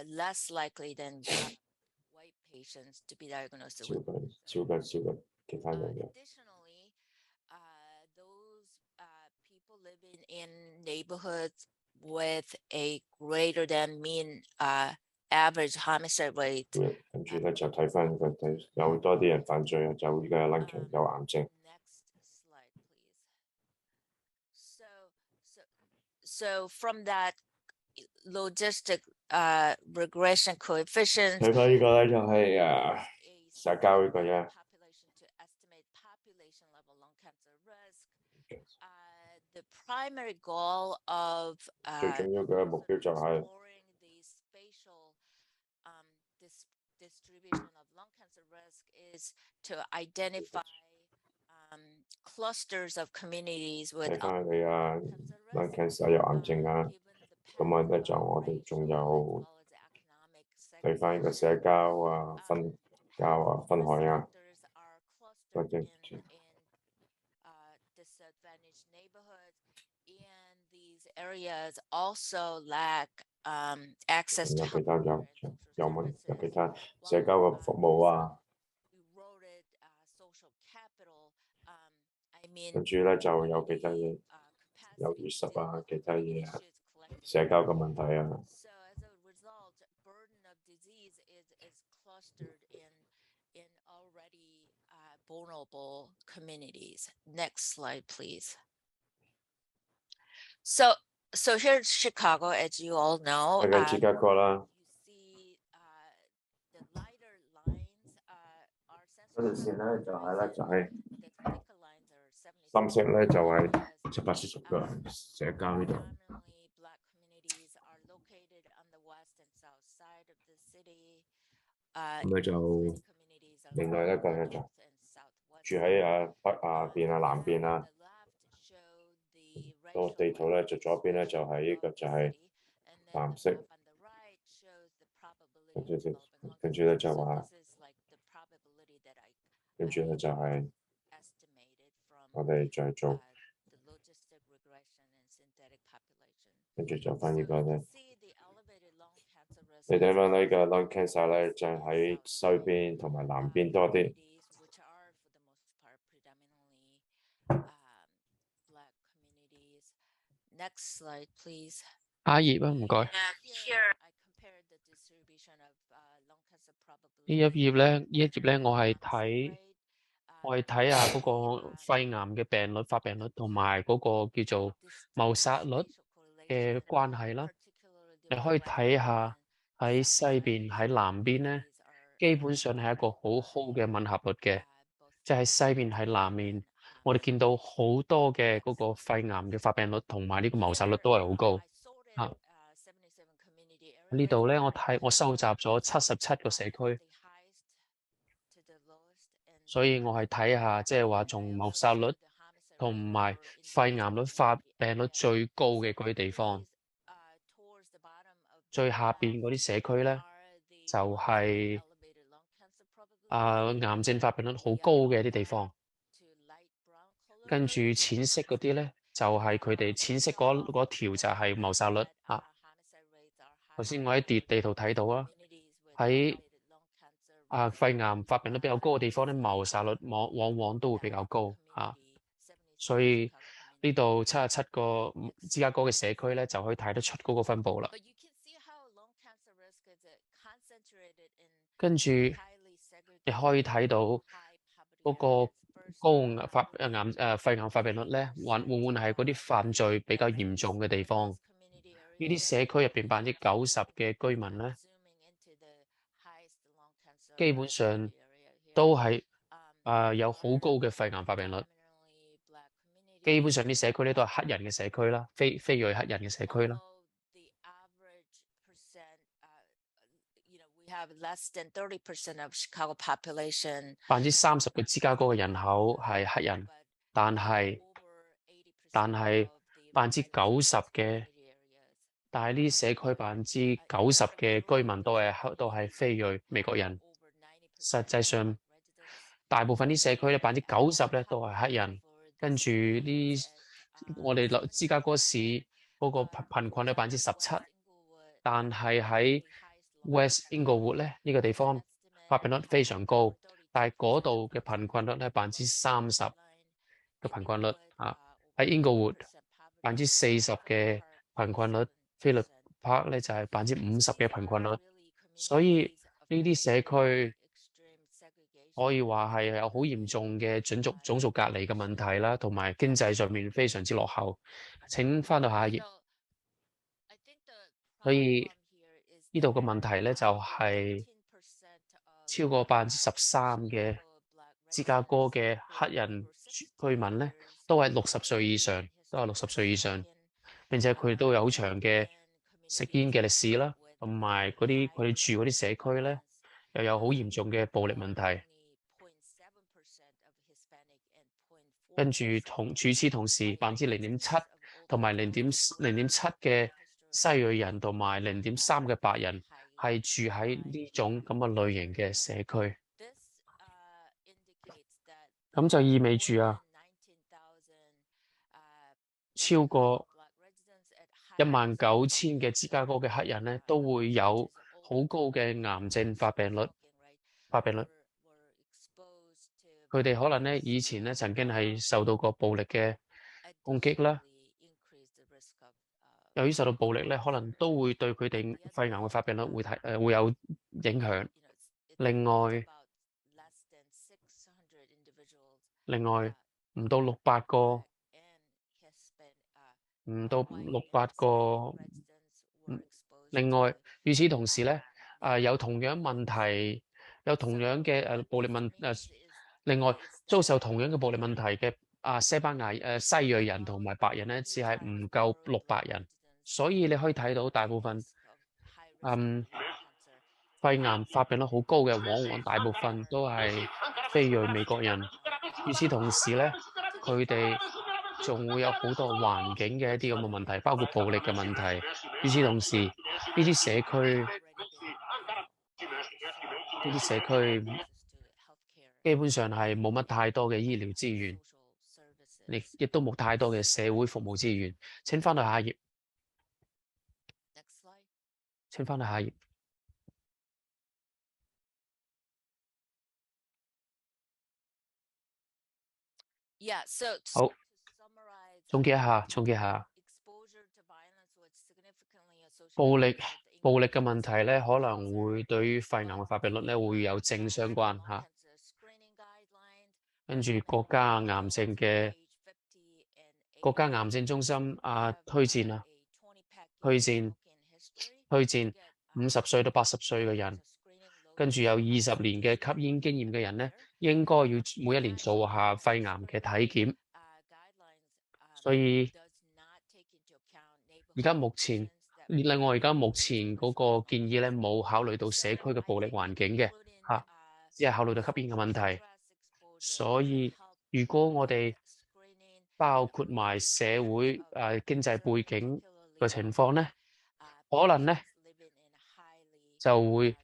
Less likely than white patients to be diagnosed with. 超過其他人嘅。Additionally, those people living in neighborhoods with a greater than mean average homicide rate. 跟住咧就睇翻有多啲人犯罪啊，就依家有癌症。Next slide, please. So from that logistic regression coefficient. 睇翻呢個咧就係社交呢個啫。The primary goal of 最重要嘅目標就係 the spatial distribution of lung cancer risk is to identify clusters of communities with 睇翻你lung cancer 有癌症啊，咁啊咧就我哋仲有睇翻呢個社交分海啊，或者 disadvantaged neighborhoods, and these areas also lack access to 有其他社交嘅服務啊， eroded social capital. I mean, 跟住咧就有其他嘢，有淤塞啊，其他嘢啊，社交嘅問題啊。So as a result, burden of disease is clustered in already vulnerable communities. Next slide, please. So here's Chicago, as you all know. 係嘅，芝加哥啦。You see the lighter lines are 嗰條線咧就係 the thicker lines are 深色咧就係70-80個社交呢度。 Black communities are located on the west and south side of the city. 咁咧就另外一個咧就住喺北邊啊、南邊啊。個地圖咧就左邊咧就係呢個就係藍色，跟住咧就話，跟住咧就係我哋再做，跟住就翻呢個咧。你睇翻呢個 lung cancer 咧，就喺西邊同埋南邊多啲。Next slide, please. 下一頁啊，唔該。呢一頁咧，我係睇下嗰個肺癌嘅病率、發病率同埋嗰個叫做謀殺率嘅關係啦。你可以睇下喺西邊、喺南邊咧，基本上係一個好好嘅吻合率嘅，即係西邊喺南面。我哋見到好多嘅嗰個肺癌嘅發病率同埋呢個謀殺率都係好高嚇。呢度咧，我收集咗77個社區，所以我係睇下即係話從謀殺率同埋肺癌率發病率最高嘅嗰啲地方。最下邊嗰啲社區咧，就係癌症發病率好高嘅一啲地方。跟住淺色嗰啲咧，就係佢哋淺色嗰條就係謀殺率啊。頭先我喺地圖睇到啦，喺肺癌發病率比較高嘅地方咧，謀殺率往往都會比較高啊。所以呢度77個芝加哥嘅社區咧，就可以睇得出嗰個分佈啦。跟住你可以睇到嗰個肺癌發病率咧，會唔會係嗰啲犯罪比較嚴重嘅地方？呢啲社區入邊90%嘅居民咧，基本上都係有好高嘅肺癌發病率。基本上啲社區咧都係黑人嘅社區啦，非裔黑人嘅社區啦。have less than 30% of Chicago population 30%嘅芝加哥嘅人口係黑人，但係90%嘅，但係呢社區90%嘅居民都係非裔美國人。實際上，大部分啲社區咧90%咧都係黑人，跟住我哋芝加哥市嗰個貧困率17%，但係喺 West Inglewood 咧呢個地方發病率非常高，但係嗰度嘅貧困率咧30%嘅貧困率啊，喺 Inglewood 40%嘅貧困率，菲律柏咧就係50%嘅貧困率，所以呢啲社區可以話係有好嚴重嘅種族隔離嘅問題啦，同埋經濟上面非常之落後。請翻到下一頁。所以呢度嘅問題咧就係超過13%嘅芝加哥嘅黑人居民咧都係60歲以上，並且佢哋都有好長嘅食煙嘅歷史啦，同埋佢哋住嗰啲社區咧又有好嚴重嘅暴力問題。跟住與此同時，0.7%同埋0.7%嘅西裔人同埋0.3%嘅白人係住喺呢種咁嘅類型嘅社區。咁就意味住超過19000嘅芝加哥嘅黑人咧都會有好高嘅癌症發病率。佢哋可能咧以前咧曾經係受到過暴力嘅攻擊啦，由於受到暴力咧，可能都會對佢哋肺癌嘅發病率會有影響。另外唔到600個，另外與此同時咧，有同樣嘅暴力另外遭受同樣嘅暴力問題嘅西裔人同埋白人咧，只係唔夠600人，所以你可以睇到大部分肺癌發病率好高嘅，往往大部分都係非裔美國人。與此同時咧，佢哋仲會有好多環境嘅一啲咁嘅問題，包括暴力嘅問題。與此同時，呢啲社區基本上係冇乜太多嘅醫療資源，亦都冇太多嘅社會服務資源。請翻到下一頁。好，總結一下。暴力嘅問題咧，可能會對於肺癌嘅發病率咧會有正相關嚇。跟住國家癌症中心推薦50歲到80歲嘅人，跟住有20年嘅吸煙經驗嘅人咧，應該要每一年做下肺癌嘅體檢。所以而家目前嗰個建議咧冇考慮到社區嘅暴力環境嘅嚇，只係考慮到吸煙嘅問題。所以如果我哋包括埋社會經濟背景嘅情況咧，可能咧就會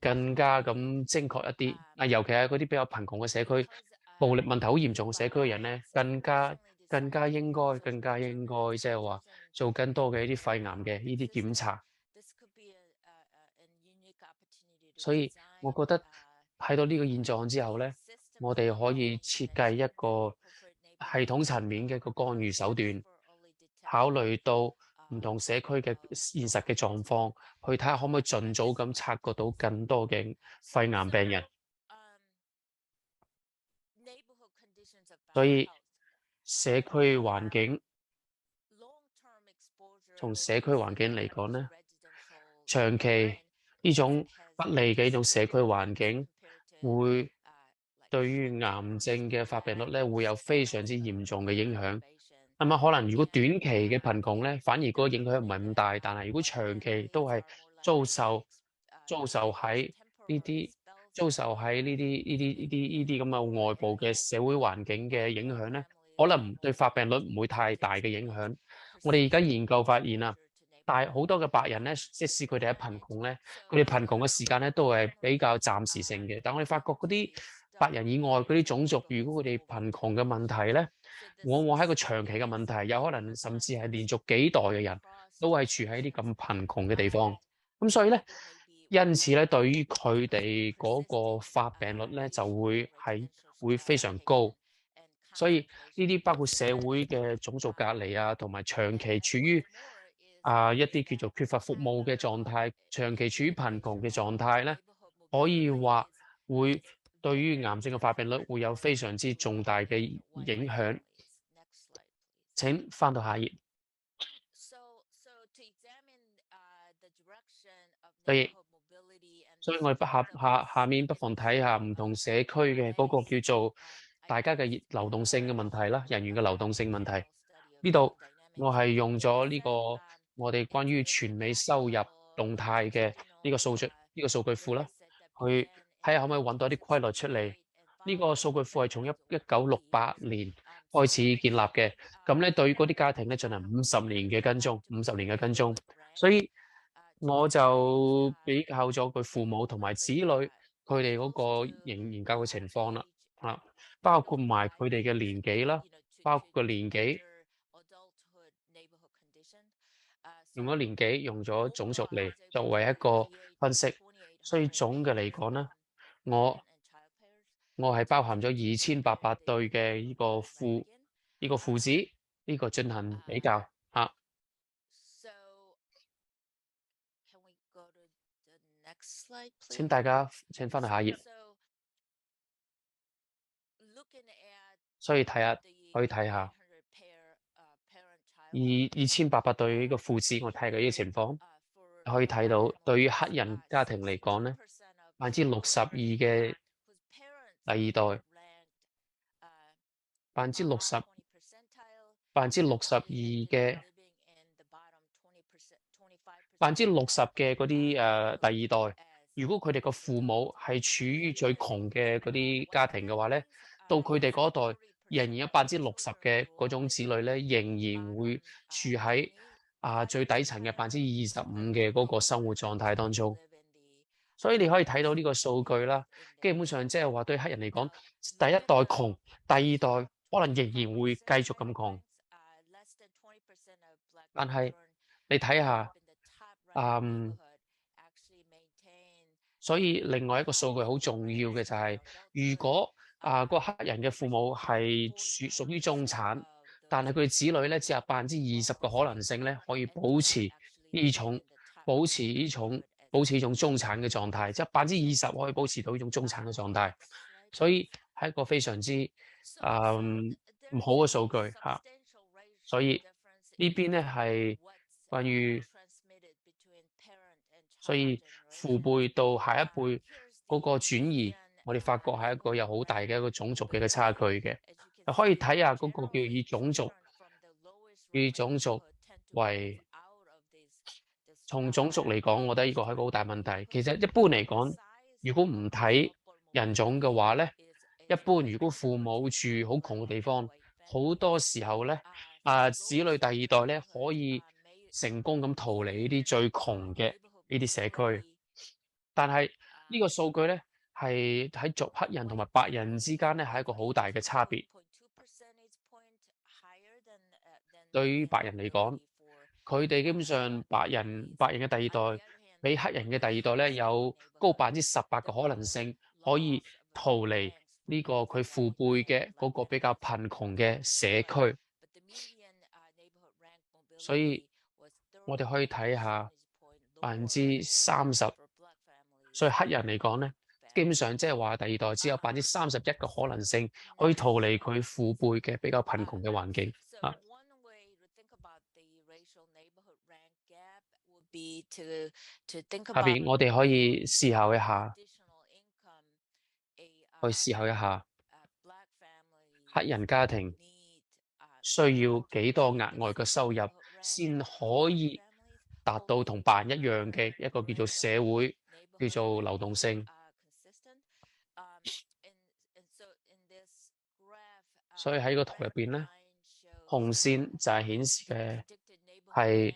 更加咁精確一啲。尤其係嗰啲比較貧窮嘅社區，暴力問題好嚴重嘅社區嘅人咧，更加應該即係話做更多嘅一啲肺癌嘅呢啲檢查。所以我覺得睇到呢個現狀之後咧，我哋可以設計一個系統層面嘅一個干預手段，考慮到唔同社區嘅現實嘅狀況，去睇下可唔可以盡早咁察覺到更多嘅肺癌病人。所以社區環境，從社區環境嚟講咧，長期呢種不利嘅呢種社區環境會對於癌症嘅發病率咧會有非常之嚴重嘅影響。可能如果短期嘅貧窮咧，反而嗰個影響唔係咁大，但係如果長期都係遭受遭受喺呢啲咁嘅外部嘅社會環境嘅影響咧，可能對發病率唔會太大嘅影響。我哋而家研究發現啊，但係好多嘅白人咧，即使佢哋喺貧窮咧，佢哋貧窮嘅時間咧都係比較暫時性嘅。但我哋發覺嗰啲白人以外嗰啲種族，如果佢哋貧窮嘅問題咧，往往係一個長期嘅問題，有可能甚至係連續幾代嘅人都係住喺啲咁貧窮嘅地方。咁所以咧，因此咧，對於佢哋嗰個發病率咧，就會非常高。所以呢啲包括社會嘅種族隔離啊，同埋長期處於一啲叫做缺乏服務嘅狀態，長期處於貧窮嘅狀態咧，可以話會對於癌症嘅發病率會有非常之重大嘅影響。請翻到下頁。所以我哋下面不妨睇下唔同社區嘅嗰個叫做大家嘅流動性嘅問題啦，人員嘅流動性問題。呢度我係用咗呢個我哋關於全美收入動態嘅呢個數據庫啦，去睇下可唔可以揾到一啲規律出嚟。呢個數據庫係從1968年開始建立嘅，咁咧對於嗰啲家庭咧進行50年嘅跟蹤，所以我就比較咗佢父母同埋子女佢哋嗰個研究嘅情況啦，包括埋佢哋嘅年紀啦，用咗年紀，用咗種族嚟作為一個分析，所以總嘅嚟講咧，我係包含咗2800對嘅呢個父子呢個進行比較嚇。請翻去下頁。所以可以睇下2800對呢個父子，我睇過呢個情況，可以睇到對於黑人家庭嚟講咧，62%嘅第二代，62%嘅60%嘅嗰啲第二代，如果佢哋個父母係處於最窮嘅嗰啲家庭嘅話咧，到佢哋嗰代仍然有60%嘅嗰種子女咧，仍然會處喺最底層嘅25%嘅嗰個生活狀態當中。所以你可以睇到呢個數據啦，基本上即係話對黑人嚟講，第一代窮，第二代可能仍然會繼續咁窮。但係你睇下，所以另外一個數據好重要嘅就係，如果個黑人嘅父母係屬於中產，但係佢哋子女咧只有20%嘅可能性咧可以保持呢種中產嘅狀態，即係20%可以保持到呢種中產嘅狀態，所以係一個非常之唔好嘅數據嚇。所以呢邊咧係關於，所以父輩到下一輩嗰個轉移，我哋發覺係一個有好大嘅一個種族嘅差距嘅。可以睇下嗰個叫以種族為，從種族嚟講，我覺得呢個係一個好大問題。其實一般嚟講，如果唔睇人種嘅話咧，一般如果父母住好窮嘅地方，好多時候咧，子女第二代咧可以成功咁逃離呢啲最窮嘅呢啲社區。但係呢個數據咧係喺黑人同埋白人之間咧係一個好大嘅差別。對於白人嚟講，佢哋基本上白人嘅第二代比黑人嘅第二代咧有高18%嘅可能性可以逃離呢個佢父輩嘅嗰個比較貧窮嘅社區。所以我哋可以睇下30%，所以黑人嚟講咧，基本上即係話第二代只有31%嘅可能性可以逃離佢父輩嘅比較貧窮嘅環境啊。下邊我哋可以思考一下，黑人家庭需要幾多額外嘅收入先可以達到同白人一樣嘅一個叫做社會叫做流動性。所以喺個圖入邊咧，紅線就係顯示嘅係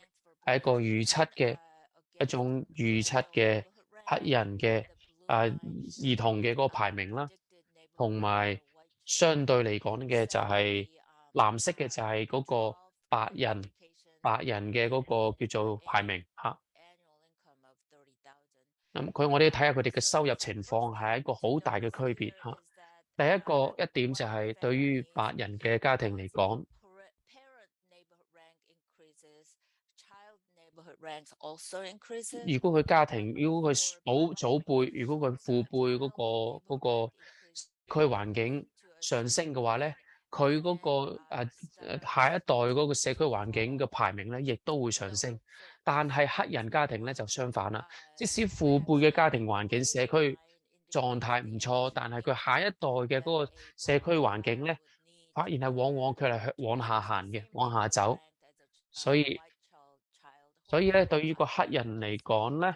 一個預測嘅一種預測嘅黑人嘅兒童嘅嗰個排名啦，同埋相對嚟講嘅就係藍色嘅就係嗰個白人嘅嗰個叫做排名嚇。咁我哋睇下佢哋嘅收入情況係一個好大嘅區別嚇。第一點就係對於白人嘅家庭嚟講，如果佢家庭，如果佢祖輩，如果佢父輩嗰個區環境上升嘅話咧，佢嗰個下一代嗰個社區環境嘅排名咧，亦都會上升。但係黑人家庭咧就相反啦，即使父輩嘅家庭環境、社區狀態唔錯，但係佢下一代嘅嗰個社區環境咧，發現係往往佢係往下行嘅，往下走。所以咧，對於個黑人嚟講咧，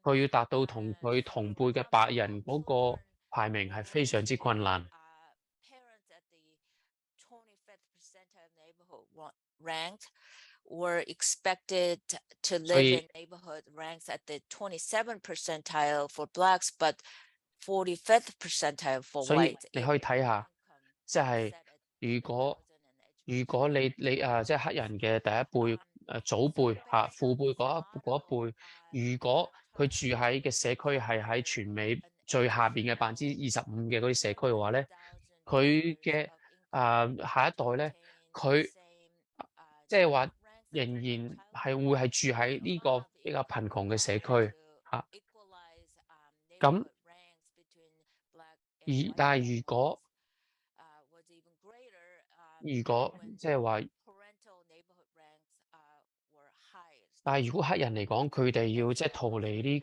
佢要達到同佢同輩嘅白人嗰個排名係非常之困難。Were expected to live in neighborhood ranks at the 27th percentile for blacks, but 45th percentile for white. 所以你可以睇下，即係如果你即係黑人嘅第一輩祖輩嚇父輩嗰一輩，如果佢住喺嘅社區係喺全美最下邊嘅25%嘅嗰啲社區嘅話咧，佢嘅下一代咧，佢即係話仍然係會係住喺呢個比較貧窮嘅社區嚇。咁但係如果即係話，但係如果黑人嚟講，佢哋要即係逃離呢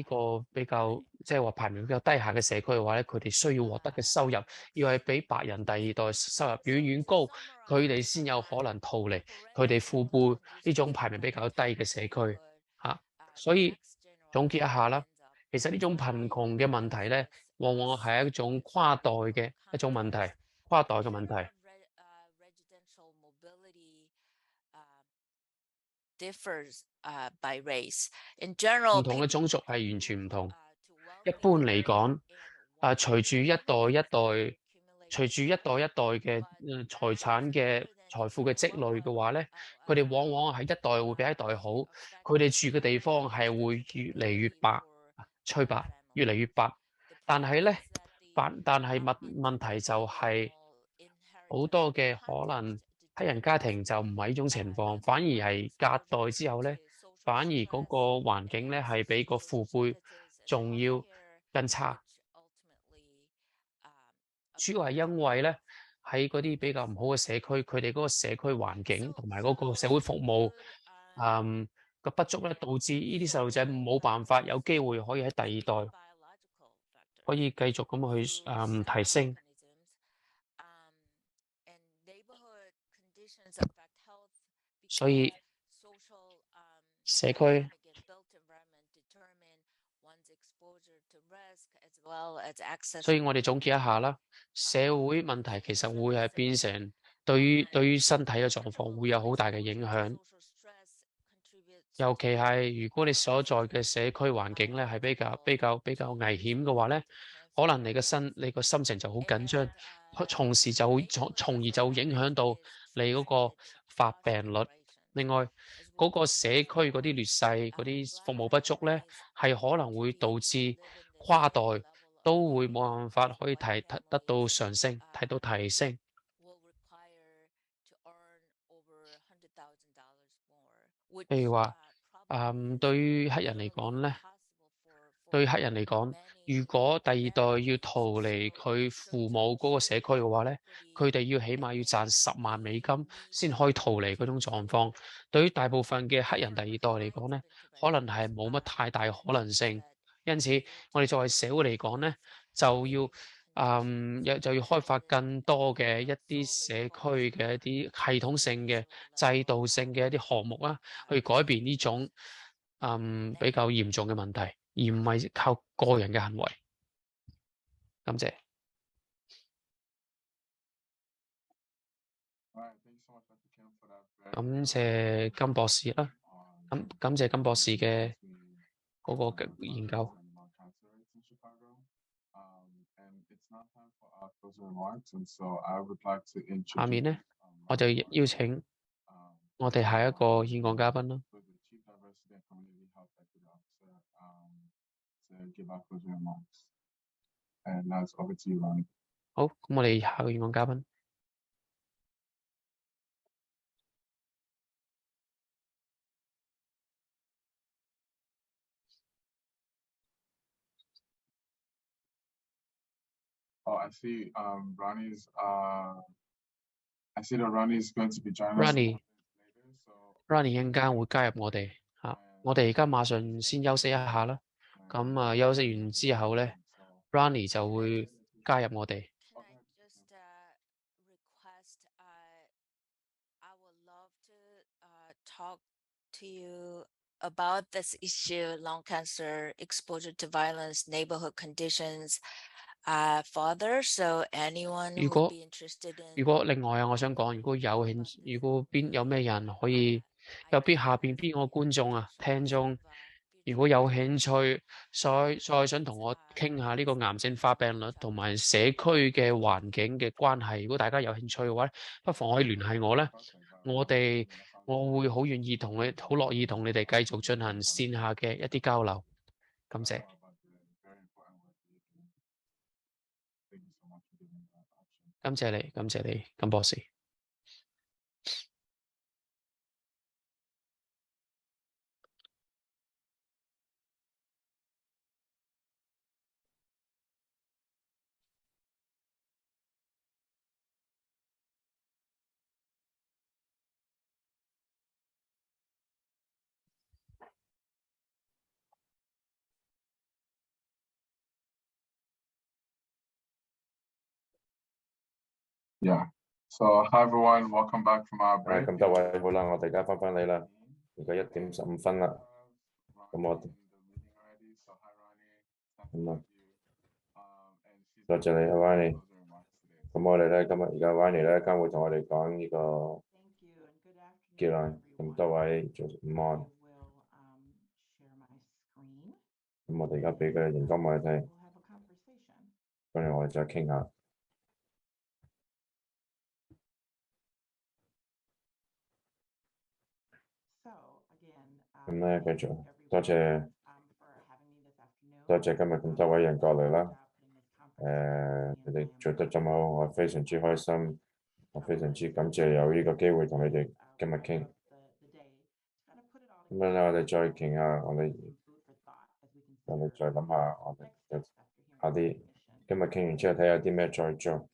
個比較即係話排名比較低下嘅社區嘅話咧，佢哋需要獲得嘅收入要係比白人第二代收入遠遠高，佢哋先有可能逃離佢哋父輩呢種排名比較低嘅社區嚇。所以總結一下啦，其實呢種貧窮嘅問題咧，往往係一種跨代嘅一種問題，跨代嘅問題。differs by race. In general, 唔同嘅種族係完全唔同。一般嚟講，隨住一代一代嘅財產嘅財富嘅積累嘅話咧，佢哋往往係一代會比一代好。佢哋住嘅地方係會越嚟越白，翠白，越嚟越白。但係咧，問題就係好多嘅可能。黑人家庭就唔係呢種情況，反而係隔代之後咧，反而嗰個環境咧係比個父輩仲要更差。主要係因為咧喺嗰啲比較唔好嘅社區，佢哋嗰個社區環境同埋嗰個社會服務個不足咧，導致呢啲細路仔冇辦法有機會可以喺第二代可以繼續咁去提升。所以社區，所以我哋總結一下啦，社會問題其實會係變成對於身體嘅狀況會有好大嘅影響，尤其係如果你所在嘅社區環境咧係比較危險嘅話咧，可能你個心情就好緊張，從而就會影響到你嗰個發病率。另外，嗰個社區嗰啲劣勢、嗰啲服務不足咧，係可能會導致跨代都會冇辦法可以得到上升，睇到提升。譬如話，對於黑人嚟講咧，如果第二代要逃離佢父母嗰個社區嘅話咧，佢哋起碼要賺10萬美金先可以逃離嗰種狀況。對於大部分嘅黑人第二代嚟講咧，可能係冇乜太大可能性。因此，我哋作為社會嚟講咧，就要開發更多嘅一啲社區嘅一啲系統性嘅制度性嘅一啲項目啊，去改變呢種比較嚴重嘅問題。而唔係靠個人嘅行為。感謝。感謝金博士啦，感謝金博士嘅嗰個研究。下面呢，我就邀請我哋下一個演講嘉賓啦。好，咁我哋下個演講嘉賓。Oh, I see. Ronnie's. I see that Ronnie's going to be joining us. Ronnie 一陣間會加入我哋嚇，我哋而家馬上先休息一下啦。咁休息完之後咧 ，Ronnie 就會加入我哋。I would love to talk to you about this issue, lung cancer, exposure to violence, neighborhood conditions, further. So anyone who would be interested in 如果另外我想講，如果有咩人可以下邊邊個觀眾聽眾，如果有興趣再想同我傾下呢個癌症發病率同埋社區嘅環境嘅關係，如果大家有興趣嘅話，不妨可以聯繫我咧。我會好願意好樂意同你哋繼續進行線下嘅一啲交流。感謝。感謝你，金博士。Yeah. So hi everyone, welcome back from our break. 咁多位好啦，我哋而家翻嚟啦，而家1:15啦。咁我多謝你 Warnecke。咁我哋咧今日而家 Warnecke 咧將會同我哋講呢個結論。咁多位早午安。咁我哋而家俾佢熒光幕你睇，跟住我哋再傾下。咁咧繼續，多謝今日咁多位人過嚟啦。你哋做得咁好，我非常之開心，我非常之感謝有呢個機會同你哋今日傾。咁樣咧，我哋再傾下，我哋再諗下，我哋下啲今日傾完之後睇下啲咩再做。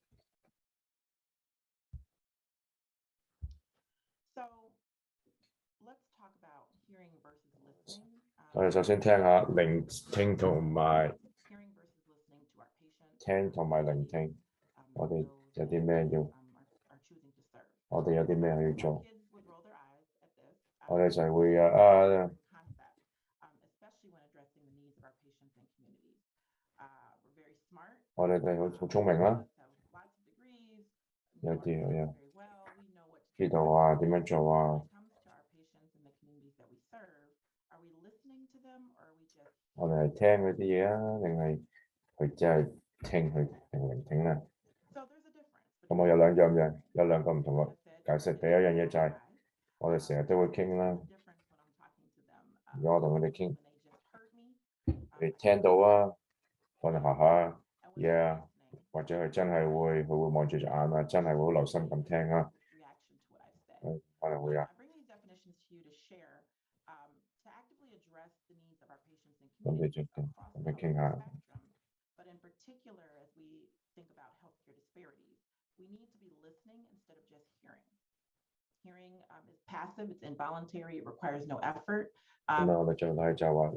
我哋首先聽下聆聽同埋聆聽，我哋有啲咩要，我哋有啲咩要做，我哋就會我哋好聰明啦，有啲知道點樣做我哋係聽嗰啲嘢定係佢真係聽佢定聆聽咧？咁我有兩個唔同嘅解釋。第一樣嘢就係我哋成日都會傾啦。如果我同佢哋傾，你聽到可能下 yeah， 或者佢真係會望住隻眼真係會好留心咁聽可能會咁你就咁你傾下。Hearing is passive, it's involuntary, it requires no effort. 我哋做咧就話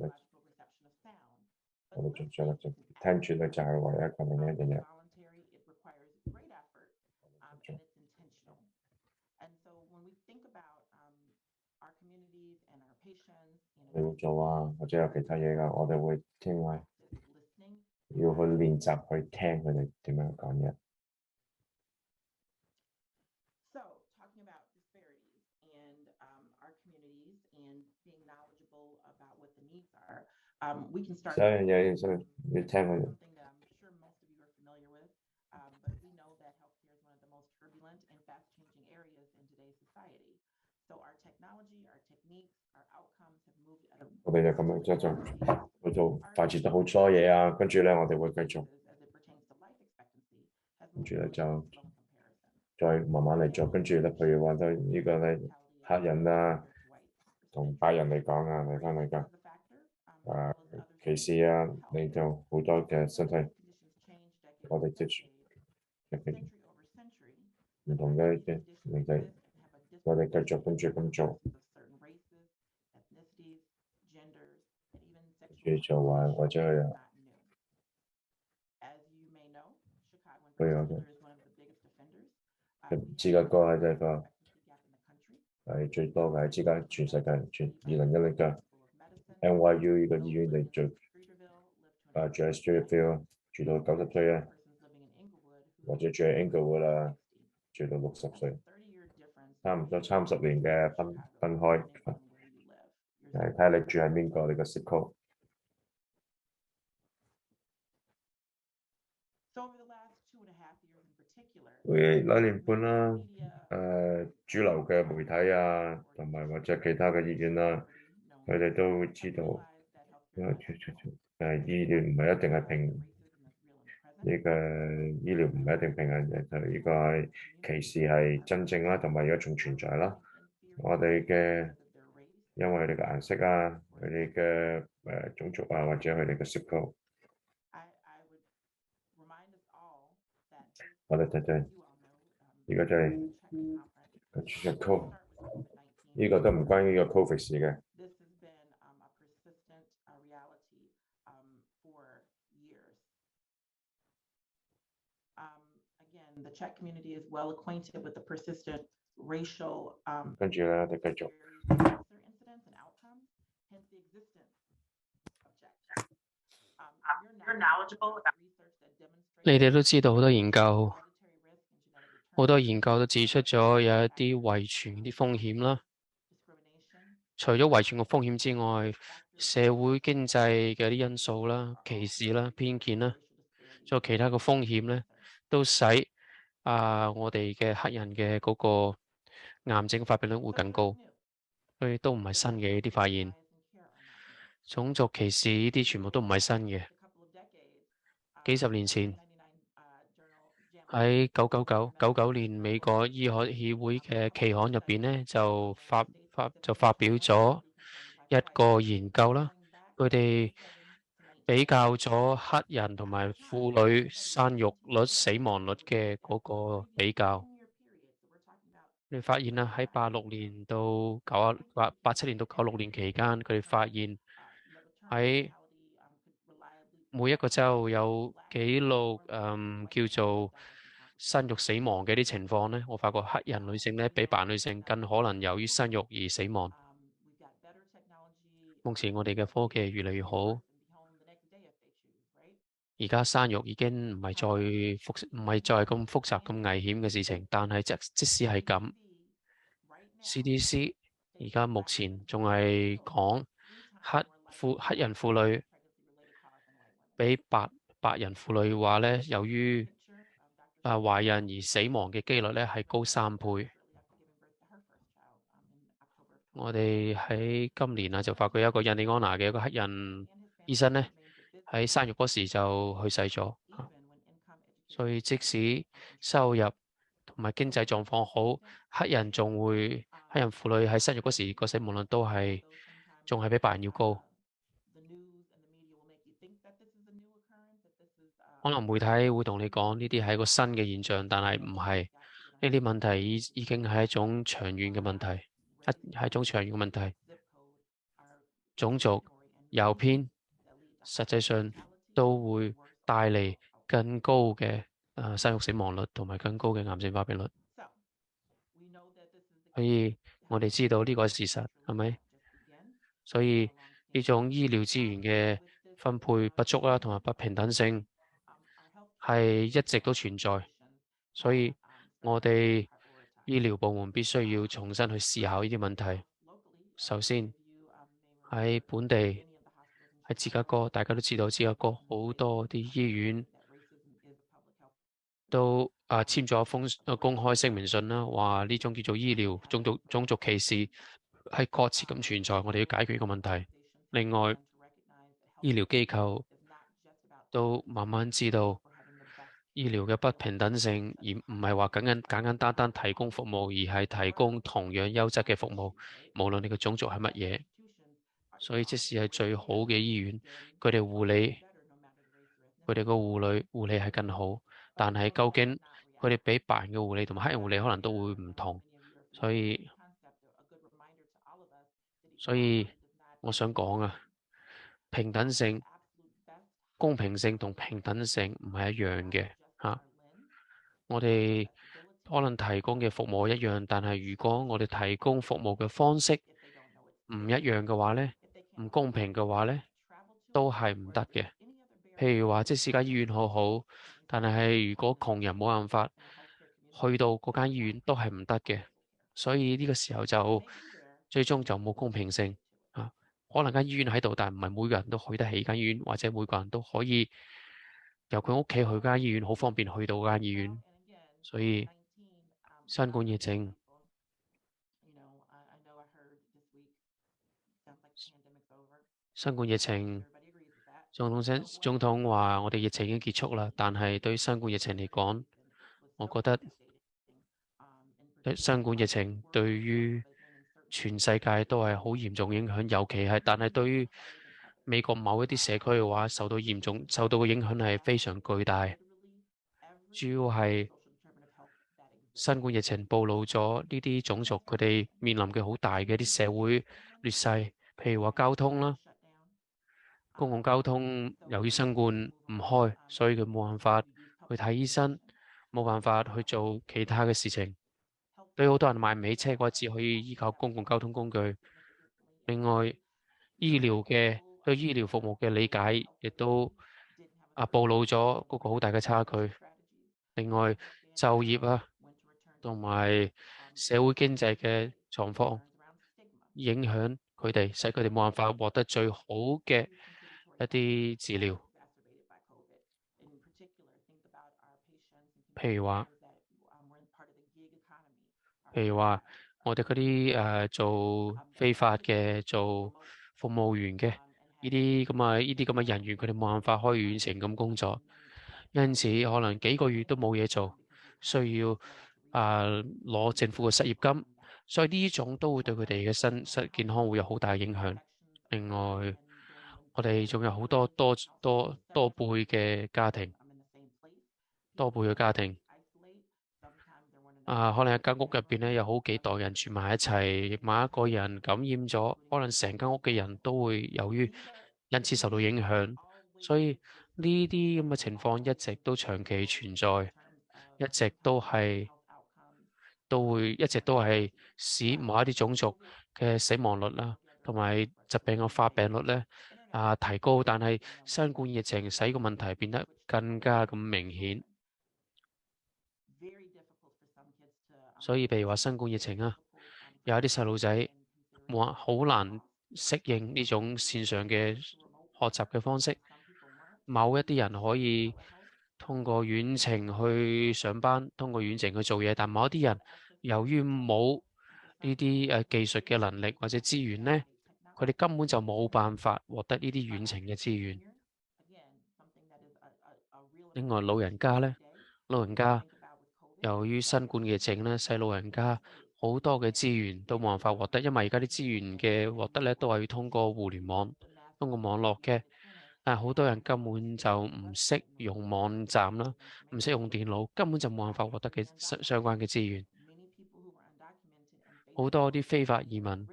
我哋就聽住咧就係唯一一個另一樣嘢。It requires great effort and it's intentional. And so when we think about our communities and our patients, 你會做啊，或者有其他嘢㗎，我哋會聽埋， listening. 要去練習去聽佢哋點樣講嘢。So talking about disparities and our communities and being knowledgeable about what the needs are, we can start. 所以嘢要聽佢哋。 Something that I'm sure most of you are familiar with, but we know that healthcare is one of the most turbulent and fast-changing areas in today's society. So our technology, our techniques, our outcomes have moved at a 我哋就咁樣即係去做發展得好多嘢啊，跟住咧我哋會繼續， as it pertains to life expectancy has 跟 moved 住咧 much 就 more slow in comparison. 再慢慢嚟做，跟住咧譬如話到呢個咧黑人啊，同白人嚟講啊，嚟翻嚟㗎，歧視啊，你就好多嘅身體，我哋接觸嘅唔同嘅問題，我哋繼續跟住咁做。 Certain races, ethnicities, genders, and even 住 sexual 做啊，或者係 not new. As you may know, Chicago in 佢有 particular 嘅， is one of the biggest offenders. 芝加哥係一個 Gap in the country. 係最多嘅喺之間全世界全2010嘅 NYU 呢個醫院嚟做住喺 Streeterville 住到90歲啊，或者住喺 Inglewood 啊，住到60歲，差唔多30年嘅分開，睇下你住喺邊個你個 zip code。 So over the last 2.5 years in particular, 會2年半啦，主流嘅媒體啊，同埋或者其他嘅醫院啦，佢哋都會知道，醫療唔係一定係平，呢個醫療唔係一定平衡嘅，就呢個係歧視係真正啦，同埋而家仲存在啦。我哋嘅因為佢哋嘅顏色啊，佢哋嘅種族啊，或者佢哋嘅 zip code。 我哋睇睇，呢個就係個 CHEC code， 呢個都唔關呢個 COVID 事嘅。 this has been a persistent reality for years. Again, the Czech community is well acquainted with the persistent racial 跟住咧，我哋繼續。 cancer incidents and outcomes, hence the existence of CHEC. You're knowledgeable about research that demonstrates 你哋都知道好多研究，好多研究都指出咗有一啲遺傳啲風險啦。除咗遺傳嘅風險之外，社會經濟嘅啲因素啦、歧視啦、偏見啦，仲有其他嘅風險咧，都使我哋嘅黑人嘅嗰個癌症發病率會更高。所以都唔係新嘅呢啲發現。種族歧視呢啲全部都唔係新嘅。幾十年前喺1999年美國醫學協會嘅期刊入邊咧，就發表咗一個研究啦。佢哋比較咗黑人同埋婦女生育率、死亡率嘅嗰個比較。你發現啦，喺86年到87年到96年期間，佢哋發現喺每一個州有記錄叫做生育死亡嘅啲情況咧，我發覺黑人女性咧比白女性更可能由於生育而死亡。目前我哋嘅科技越嚟越好，而家生育已經唔係再咁複雜咁危險嘅事情，但係即使係咁 ，CDC 而家目前仲係講黑人婦女比白人婦女話咧，由於懷孕而死亡嘅機率咧係高3倍。我哋喺今年就發覺有一個印第安納嘅一個黑人醫生咧，喺生育嗰時就去世咗。所以即使收入同埋經濟狀況好，黑人婦女喺生育嗰時個死亡率都係仲係比白人要高。可能媒體會同你講呢啲係一個新嘅現象，但係唔係，呢啲問題已經係一種長遠嘅問題，係一種長遠嘅問題。種族右偏，實際上都會帶嚟更高嘅生育死亡率同埋更高嘅癌症發病率。所以我哋知道呢個係事實，係咪？所以呢種醫療資源嘅分配不足啦，同埋不平等性係一直都存在。所以我哋醫療部門必須要重新去思考呢啲問題。首先喺本地喺芝加哥，大家都知道芝加哥好多啲醫院都簽咗一封公開聲明信啦，話呢種叫做醫療種族歧視係確切咁存在，我哋要解決呢個問題。另外，醫療機構都慢慢知道醫療嘅不平等性，而唔係話簡簡單單提供服務，而係提供同樣優質嘅服務，無論你嘅種族係乜嘢。所以即使係最好嘅醫院，佢哋個護理係更好，但係究竟佢哋俾白人嘅護理同埋黑人護理可能都會唔同。所以我想講啊，平等性、公平性同平等性唔係一樣嘅嚇。我哋可能提供嘅服務一樣，但係如果我哋提供服務嘅方式唔一樣嘅話呢，唔公平嘅話呢，都係唔得嘅。譬如話，即使間醫院好好，但係如果窮人冇辦法去到嗰間醫院，都係唔得嘅。所以呢個時候就最終就冇公平性啊。可能間醫院喺度，但係唔係每個人都去得起間醫院，或者每個人都可以由佢屋企去間醫院，好方便去到間醫院。所以新冠疫情，總統話我哋疫情已經結束啦，但係對於新冠疫情嚟講，我覺得新冠疫情對於全世界都係好嚴重影響，尤其係但係對於美國某一啲社區嘅話，受到嘅影響係非常巨大。主要係新冠疫情暴露咗呢啲種族佢哋面臨嘅好大嘅一啲社會劣勢，譬如話交通啦，公共交通由於新冠唔開，所以佢冇辦法去睇醫生，冇辦法去做其他嘅事情。對於好多人買唔起車嘅話，只可以依靠公共交通工具。另外，對醫療服務嘅理解亦都暴露咗嗰個好大嘅差距。另外，就業啊，同埋社會經濟嘅狀況影響佢哋，使佢哋冇辦法獲得最好嘅一啲治療。譬如話，我哋嗰啲做非法嘅、做服務員嘅呢啲咁嘅人員，佢哋冇辦法可以遠程咁工作，因此可能幾個月都冇嘢做，需要攞政府嘅失業金，所以呢種都會對佢哋嘅身體健康會有好大影響。另外，我哋仲有好多多輩嘅家庭，可能一間屋入邊咧有好幾代人住埋一齊，某一個人感染咗，可能成間屋嘅人都會因此受到影響。所以呢啲咁嘅情況一直都長期存在，一直都係使某一啲種族嘅死亡率啦，同埋疾病嘅發病率咧提高。但係新冠疫情使個問題變得更加咁明顯。所以，譬如話新冠疫情啊，有一啲細路仔好難適應呢種線上嘅學習嘅方式。某一啲人可以通過遠程去上班，通過遠程去做嘢，但某一啲人由於冇呢啲技術嘅能力或者資源呢，佢哋根本就冇辦法獲得呢啲遠程嘅資源。另外，老人家由於新冠疫情咧，使老人家好多嘅資源都冇辦法獲得，因為而家啲資源嘅獲得咧都係要通過互聯網、通過網絡嘅，但係好多人根本就唔識用網站啦，唔識用電腦，根本就冇辦法獲得嘅相關嘅資源。好多啲非法移民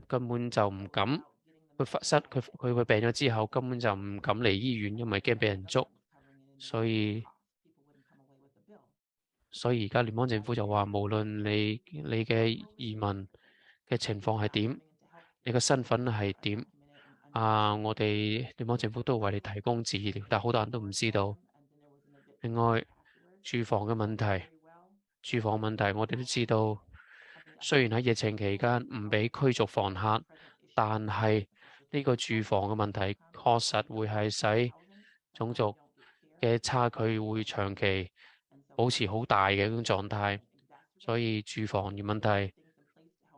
根本就唔敢。佢病咗之後，根本就唔敢嚟醫院，因為驚俾人捉。所以所以而家聯邦政府就話，無論你嘅移民嘅情況係點，你嘅身份係點，我哋聯邦政府都會為你提供治療，但好多人都唔知道。另外，住房嘅問題，我哋都知道，雖然喺疫情期間唔俾驅逐房客，但係呢個住房嘅問題確實會係使種族嘅差距會長期保持好大嘅一種狀態，所以住房嘅問題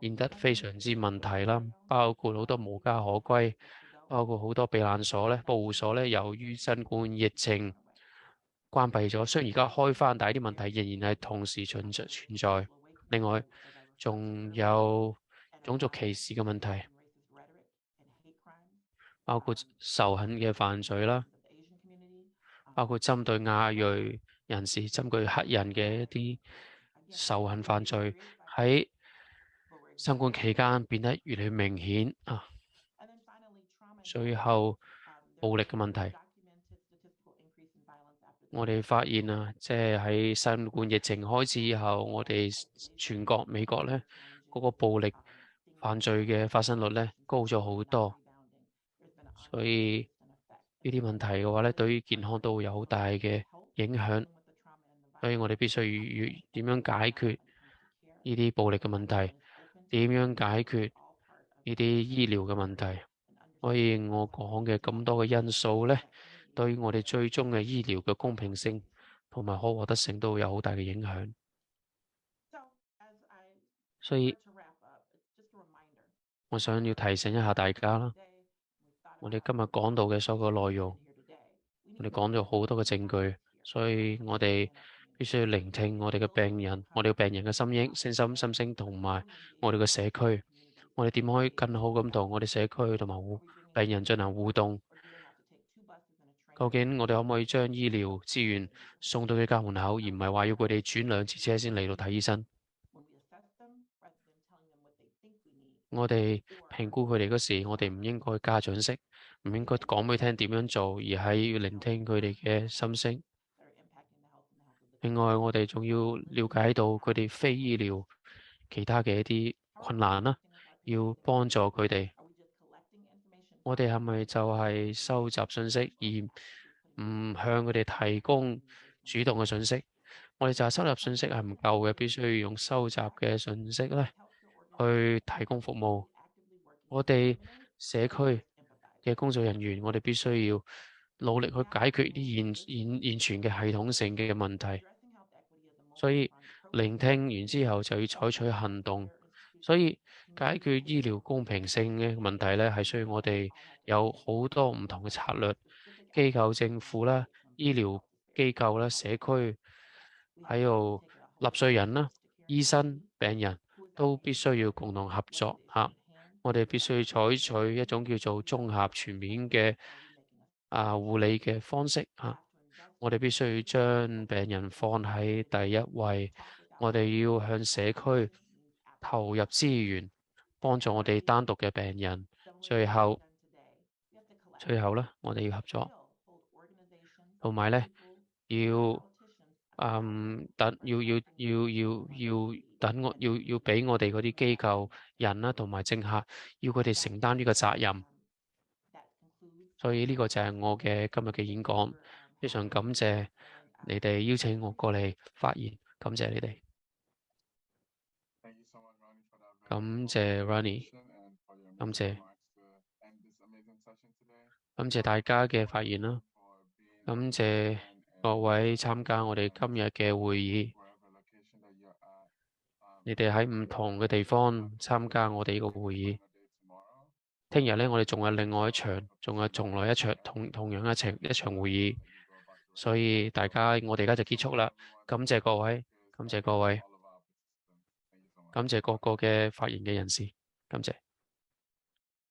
變得非常之問題啦，包括好多無家可歸，包括好多避難所咧、保護所咧，由於新冠疫情關閉咗，雖然而家開返，但係啲問題仍然係同時存在。另外，仲有種族歧視嘅問題，包括仇恨嘅犯罪啦，包括針對亞裔人士、針對黑人嘅一啲仇恨犯罪，喺新冠期間變得越嚟越明顯啊。最後，暴力嘅問題，我哋發現啊，即係喺新冠疫情開始以後，我哋全國美國咧嗰個暴力犯罪嘅發生率咧高咗好多，所以呢啲問題嘅話咧，對於健康都會有好大嘅影響，所以我哋必須要點樣解決呢啲暴力嘅問題，點樣解決呢啲醫療嘅問題。所以我講嘅咁多嘅因素咧，對於我哋最終嘅醫療嘅公平性同埋可獲得性都會有好大嘅影響。所以，我想要提醒一下大家啦，我哋今日講到嘅所有內容，我哋講咗好多嘅證據，所以我哋必須要聆聽我哋嘅病人，我哋嘅病人嘅心聲同埋我哋嘅社區，我哋點可以更好咁同我哋社區同埋病人進行互動？究竟我哋可唔可以將醫療資源送到佢家門口，而唔係話要佢哋轉2次車先嚟到睇醫生？我哋評估佢哋嗰時，我哋唔應該家長式，唔應該講俾佢聽點樣做，而係要聆聽佢哋嘅心聲。另外，我哋仲要了解到佢哋非醫療其他嘅一啲困難啦，要幫助佢哋。我哋係咪就係收集信息，而唔向佢哋提供主動嘅信息？我哋就係收集信息係唔夠嘅，必須要用收集嘅信息咧去提供服務。我哋社區嘅工作人員，我哋必須要努力去解決啲現存嘅系統性嘅問題。所以聆聽完之後就要採取行動。所以解決醫療公平性嘅問題咧，係需要我哋有好多唔同嘅策略，機構、政府啦、醫療機構啦、社區，還有納稅人啦、醫生、病人都必須要共同合作嚇。我哋必須要採取一種叫做綜合全面嘅護理嘅方式嚇。我哋必須要將病人放喺第一位，我哋要向社區投入資源，幫助我哋單獨嘅病人。最後咧，我哋要合作，同埋咧要要俾我哋嗰啲機構人啦，同埋政客，要佢哋承擔呢個責任。所以呢個就係我嘅今日嘅演講，非常感謝你哋邀請我過嚟發言，感謝你哋。感謝 Ronnie， 感謝大家嘅發言啦，感謝各位參加我哋今日嘅會議。你哋喺唔同嘅地方參加我哋呢個會議。聽日咧，我哋仲有另外一場，仲有來一場同樣一場會議。所以我哋而家就結束啦。感謝各位，感謝各位，感謝各個嘅發言嘅人士，感謝。